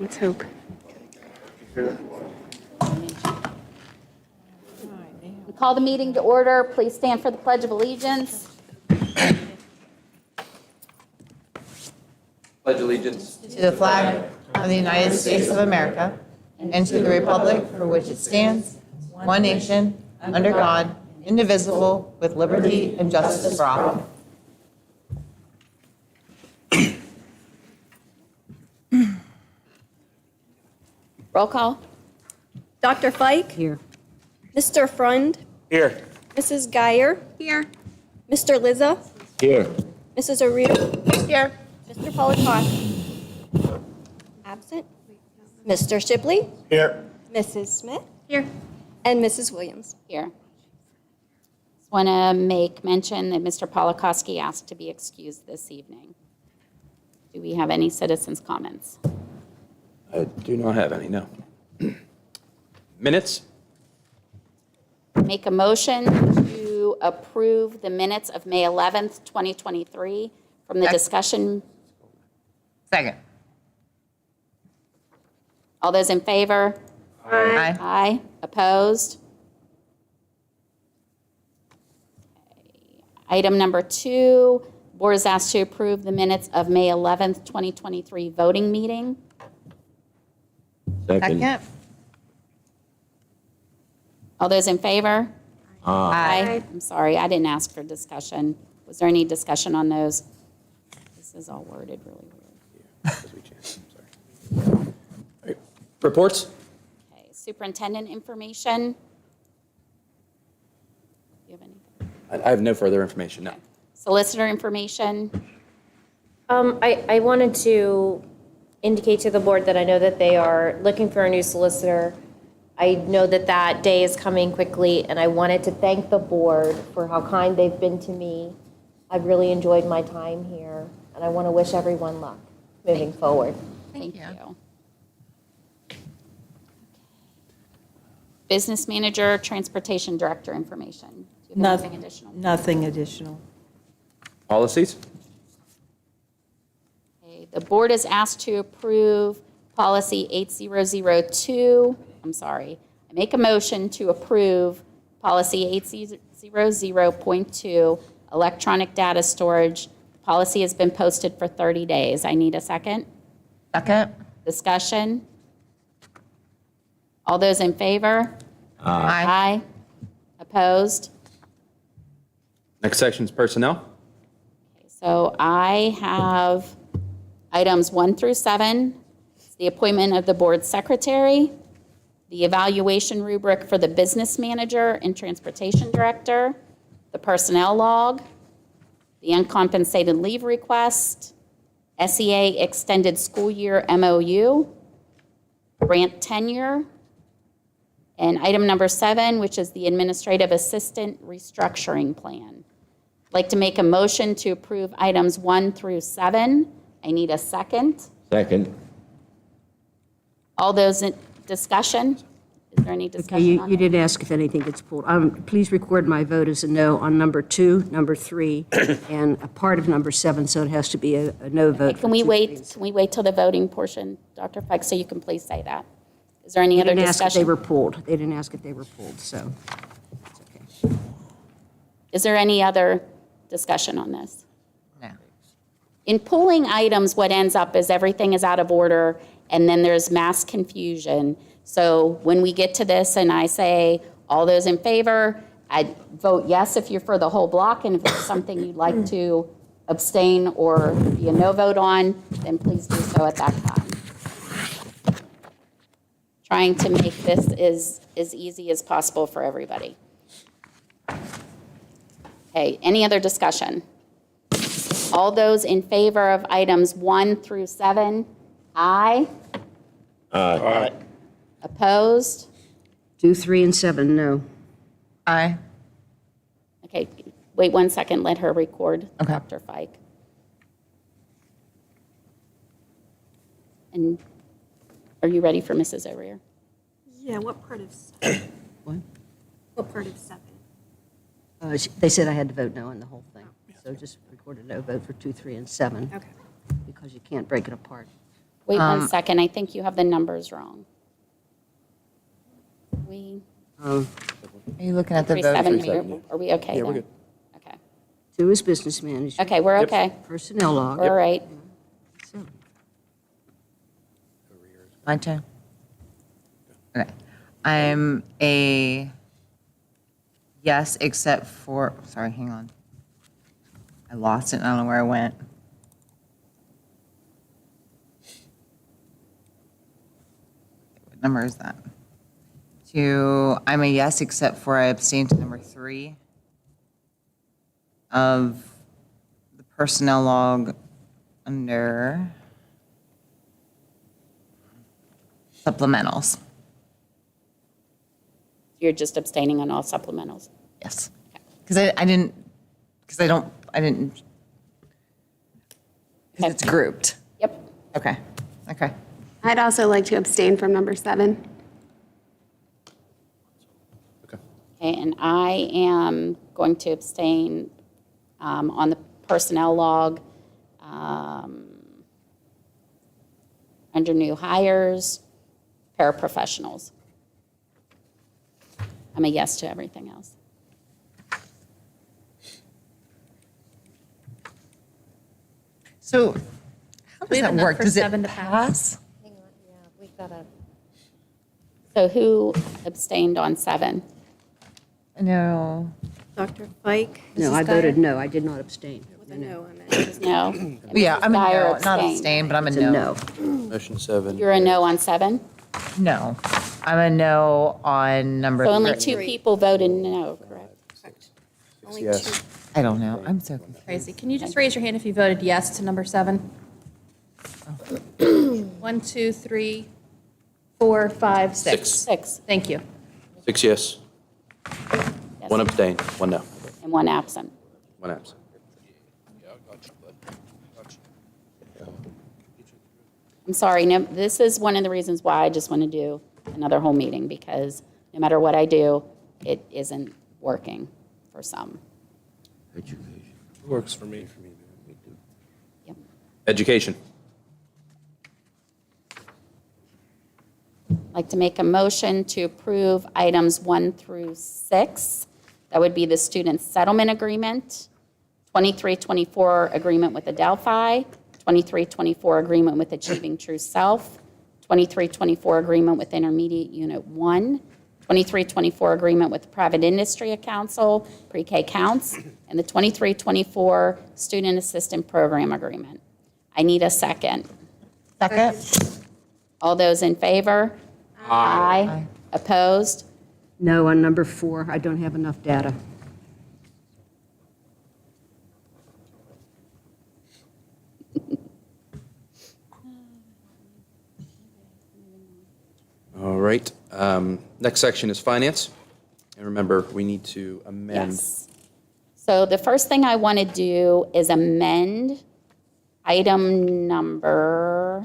Let's hope. We call the meeting to order. Please stand for the Pledge of Allegiance. Pledge allegiance. To the flag of the United States of America and to the republic for which it stands, one nation, under God, indivisible, with liberty and justice for all. Roll call. Dr. Fike? Here. Mr. Frund? Here. Mrs. Geyer? Here. Mr. Lizza? Here. Mrs. O'Rear? Here. Mr. Polakowski? Absent. Mr. Shipley? Here. Mrs. Smith? Here. And Mrs. Williams? Here. Just want to make mention that Mr. Polakowski asked to be excused this evening. Do we have any citizens' comments? I do not have any, no. Minutes? Make a motion to approve the minutes of May 11th, 2023 from the discussion. Second. All those in favor? Aye. Aye. Opposed? Okay. Item number 2, board is asked to approve the minutes of May 11th, 2023 voting meeting. Second. All those in favor? Aye. I'm sorry, I didn't ask for discussion. Was there any discussion on those? This is all worded really weird. Reports? Okay, superintendent information. Do you have anything? I have no further information, no. Solicitor information. I wanted to indicate to the board that I know that they are looking for a new solicitor. I know that that day is coming quickly, and I wanted to thank the board for how kind they've been to me. I've really enjoyed my time here, and I want to wish everyone luck moving forward. Thank you. Business manager, transportation director information. Do you have anything additional? Nothing additional. Policies? Okay, the board is asked to approve policy 8002. I'm sorry. I make a motion to approve policy 8002, electronic data storage. Policy has been posted for 30 days. I need a second. Second. Discussion. All those in favor? Aye. Aye. Opposed? Next section is personnel. So I have items 1 through 7. It's the appointment of the board secretary, the evaluation rubric for the business manager and transportation director, the personnel log, the uncompensated leave request, SEA extended school year MOU, grant tenure, and item number 7, which is the administrative assistant restructuring plan. I'd like to make a motion to approve items 1 through 7. I need a second. Second. All those in discussion? Is there any Okay, discussion on you it? did ask if anything gets pulled. Please record my vote as a no on number 2, number 3, and a part of number 7, so it has to be a no vote. Can we wait till the voting portion, Dr. Fike, so you can please say that? Is there any other They didn't ask if they discussion? were pulled. They didn't ask if they were pulled, so it's okay. Is there any other discussion on this? No. In pulling items, what ends up is everything is out of order, and then there's mass confusion. So when we get to this and I say, all those in favor, I vote yes if you're for the whole block, and if it's something you'd like to abstain or be a no vote on, then please do so at that time. Trying to make this as easy as possible for everybody. Okay, any other discussion? All those in favor of items 1 through 7, aye. Aye. Opposed? 2, 3, and 7, no. Aye. Okay, wait 1 second, let her record, Okay. Dr. Fike. And are you ready for Mrs. O'Rear? Yeah, what part of 7? What? What part of 7? They said I had to vote no on the whole thing, so just record a no vote for 2, 3, and 7. Okay. Because you can't break it apart. Wait 1 second, I think you have the numbers wrong. Are you looking at the vote? 37, are we okay then? we're good. Okay, 2 is business manager. okay, we're okay. Personnel log. We're all right. My turn. Okay. I'm a yes, except for, sorry, hang on. I lost it, I don't know where I went. What number is that? I'm a yes, except for I abstain to number 3 of the personnel log under supplementals. You're just abstaining on all supplementals. Yes. Because I didn't, because it's grouped. Yep. Okay, okay. I'd also like to abstain from number 7. Okay, and I am going to abstain on the personnel log under new hires, paraprofessionals. I'm a yes to everything else. So how We does have that enough work? for Does it 7 to pass? Hang on, yeah, we've got to. So who abstained on 7? No. Dr. Fike? No, I voted no, I did not abstain. With a no on it. No? Yeah, I'm a Dyer no, not abstained. abstain, but I'm a It's a no. no. Motion 7. You're a no on 7? No. I'm a no on number So only 3. 2 people voted no, correct? Only Yes. 2. I don't know. I'm so confused. Crazy. Can you just raise your hand if you voted yes to number 7? 1, 2, 3, 4, 5, 6. 6. Thank you. 6 yes, Yes. 1 abstain, 1 no, And 1 absent. 1 absent. I'm sorry, no, this is one of the reasons why I just want to do another whole meeting, because no matter what I do, it isn't working for some. Works for me. Yep. Education. I'd like to make a motion to approve items 1 through 6. That would be the student settlement agreement, 23-24 agreement with Adelphi, 23-24 agreement with Achieving True Self, 23-24 agreement with Intermediate Unit 1, 23-24 agreement with the Private Industry Council, Pre-K Counts, and the 23-24 Student Assistant Program Agreement. I need a second. Second? All those in favor? Aye. Opposed? No on number 4, I don't have enough data. All right, next section is finance. And remember, we need to amend. Yes. So the first thing I want to do is amend item number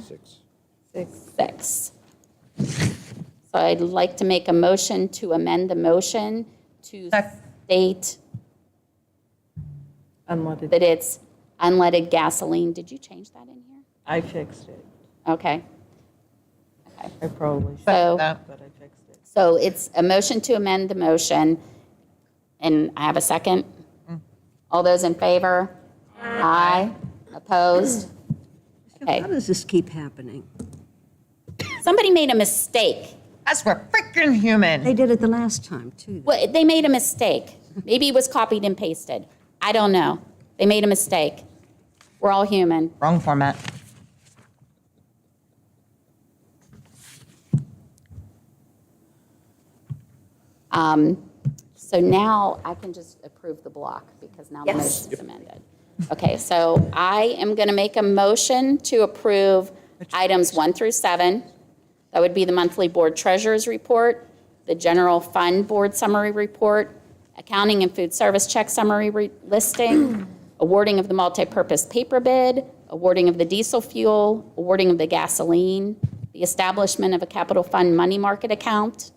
6. So I'd like to make a motion to amend the motion to state Unleaded. that it's unleaded gasoline. Did you change that in here? I fixed it. Okay. I probably should, So, but I fixed it. so it's a motion to amend the motion, and I have a second. All those in favor? Aye. Opposed? Okay. How does this keep happening? Somebody made a mistake. That's we're freaking human. They did it the last time, too. Well, they made a mistake. Maybe it was copied and pasted. I don't know. They made a mistake. We're all human. Wrong format. So now I can just approve the block because now the motion is amended. Okay, so I am going to make a motion to approve items 1 through 7. That would be the monthly board treasurer's report, the general fund board summary report, accounting and food service check summary listing, awarding of the multipurpose paper bid, awarding of the diesel fuel, awarding of the gasoline, the establishment of a capital fund money market account.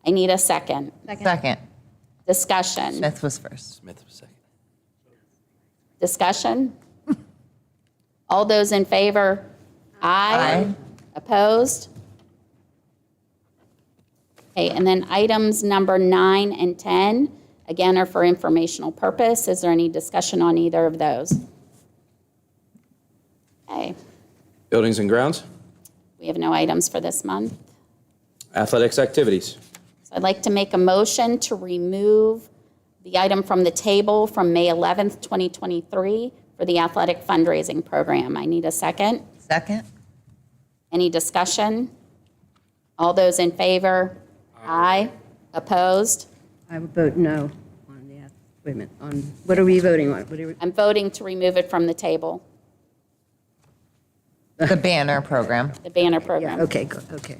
I need a second. Second. Discussion. Smith was first. Smith was second. Discussion? All those in favor? Aye. Opposed? Okay, and then items number 9 and 10, again, are for informational purpose. Is there any discussion on either of those? Okay, Buildings and grounds, we have no items for this month. athletics activities. So I'd like to make a motion to remove the item from the table from May 11th, 2023 for the athletic fundraising program. I need a second. Second? Any discussion? All those in favor? Aye. Opposed? I would vote no on the, wait a minute, on, what are we voting on? What are we? I'm voting to remove it from the table, The banner program. the banner Yeah, program. okay, good, okay.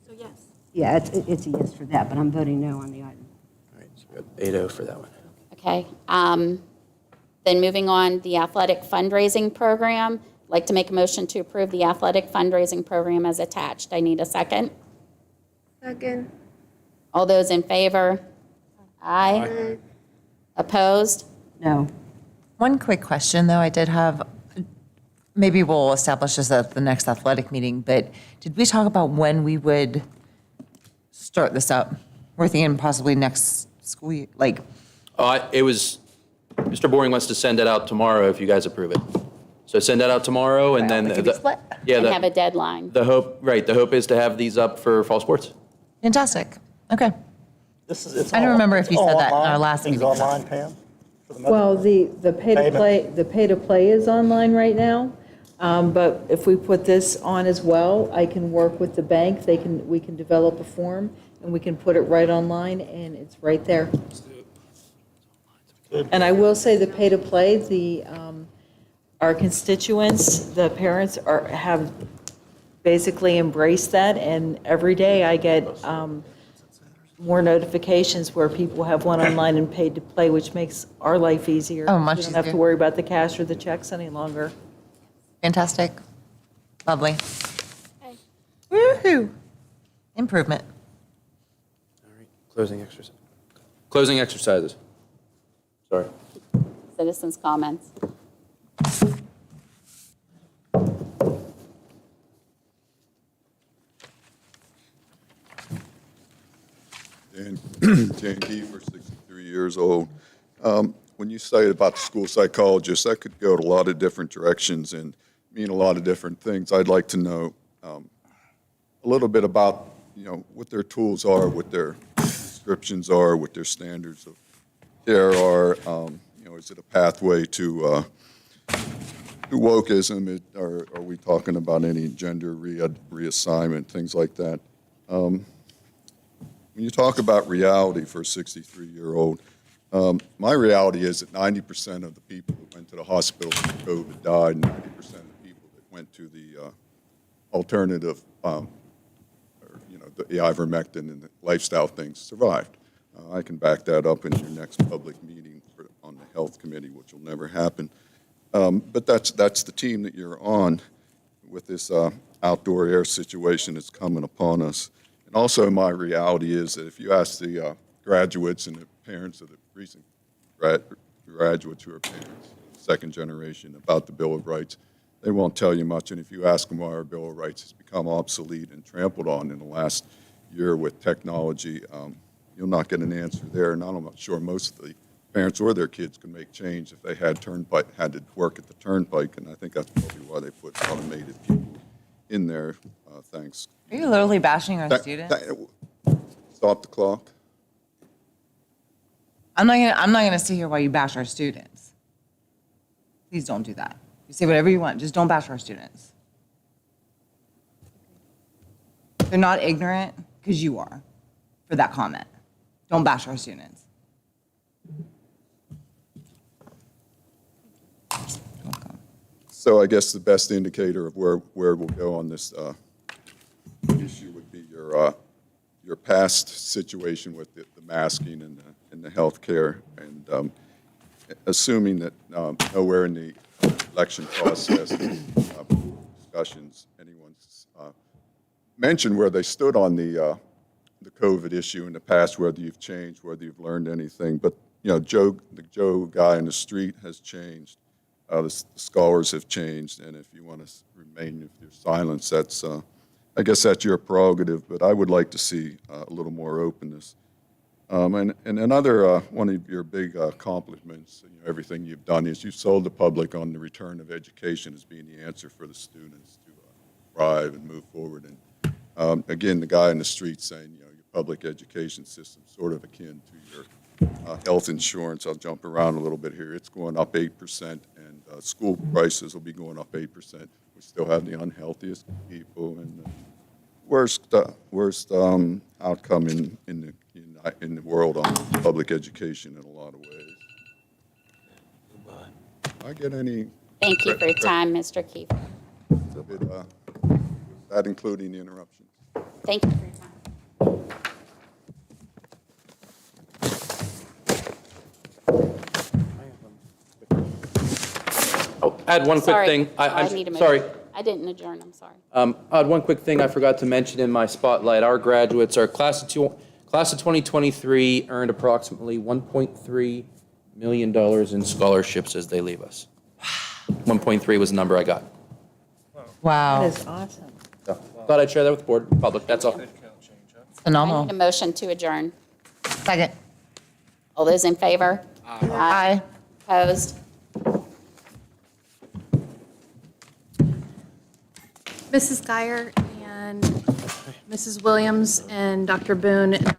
So yes. Yeah, it's a yes for that, but I'm voting no on the item. All right, so we got 8-0 for that one. Okay. Then moving on, the athletic fundraising program. I'd like to make a motion to approve the athletic fundraising program as attached. I need a second. Second. All those in favor? Aye. Opposed? No. One quick question, though, I did have, maybe we'll establish this at the next athletic meeting, but did we talk about when we would start this up? We're thinking possibly next school year, like, It was, Mr. Boring wants to send it out tomorrow if you guys approve it. So send that out tomorrow and then. Yeah, And have a deadline. the hope is to have these up for fall sports. fantastic. Okay. It's I don't all- remember if it's you all said that in our online? last Things meeting. online, Pam? For the Well, Metro? the pay-to-play is online right now, but if we put this on as well, I can work with the bank, we can develop a form, and we can put it right online, and it's right there. And I will say the pay-to-play, our constituents, the parents have basically embraced that, and every day I get more notifications where people have went online and paid to play, which makes our life easier. Oh, much We don't have to easier. worry about the cash or the checks any longer. Fantastic. Lovely. Woo-hoo. Improvement. All right, closing exercises. Sorry. Citizens' comments. Dan Kiefer, 63 years old. When you say about the school psychologist, that could go to a lot of different directions and mean a lot of different things. I'd like to know a little bit about, what their tools are, what their descriptions are, what their standards of care are. Is it a pathway to wokeism? Are we talking about any gender reassignment, things like that? When you talk about reality for a 63-year-old, my reality is that 90% of the people that went to the hospital for COVID died, and 90% of the people that went to the alternative, the ivermectin and the lifestyle things survived. I can back that up in your next public meeting on the health committee, which will never happen. But that's the team that you're on with this outdoor air situation that's coming upon us. And also my reality is that if you ask the graduates and the parents of the recent graduates who are parents, second generation, about the Bill of Rights, they won't tell you much. And if you ask them why our Bill of Rights has become obsolete and trampled on in the last year with technology, you'll not get an answer there. And I'm not sure most of the parents or their kids can make change if they had to work at the turnpike. And I think that's probably why they put automated people in there. Thanks. Are you literally bashing our students? Stop the clock. I'm not gonna sit here while you bash our students. Please don't do that. You say whatever you want, just don't bash our students. They're not ignorant, because you are, for that comment. Don't bash our students. So I guess the best indicator of where we'll go on this issue would be your past situation with the masking and the health care, and assuming that nowhere in the election process discussions anyone's mentioned where they stood on the COVID issue in the past, whether you've changed, whether you've learned anything. But the Joe guy in the street has changed. The scholars have changed, and if you want to remain with your silence, that's, I guess that's your prerogative, but I would like to see a little more openness. And another one of your big accomplishments, everything you've done is you've sold the public on the return of education as being the answer for the students to thrive and move forward. And again, the guy in the street saying, your public education system sort of akin to your health insurance. I'll jump around a little bit here. It's going up 8%, and school prices will be going up 8%. We still have the unhealthiest people and the worst outcome in the world on public education in a lot of ways. I get any? Thank you for your time, Mr. Kiefer. That including the interruptions. Thank you for your time. Oh, I had one quick Sorry. thing. I need a I'm sorry. motion. I didn't adjourn, I'm sorry. I had one quick thing I forgot to mention in my spotlight. Our graduates, our class of 2023 earned approximately $1.3 million in scholarships as they leave us. 1.3 was the number I got. Wow. That is awesome. So, thought I'd share that with the board, and public, that's all. I Phenomenal. need a motion to adjourn. Second. All those in favor? Aye. Opposed? Mrs. Geyer and Mrs. Williams and Dr. Boone and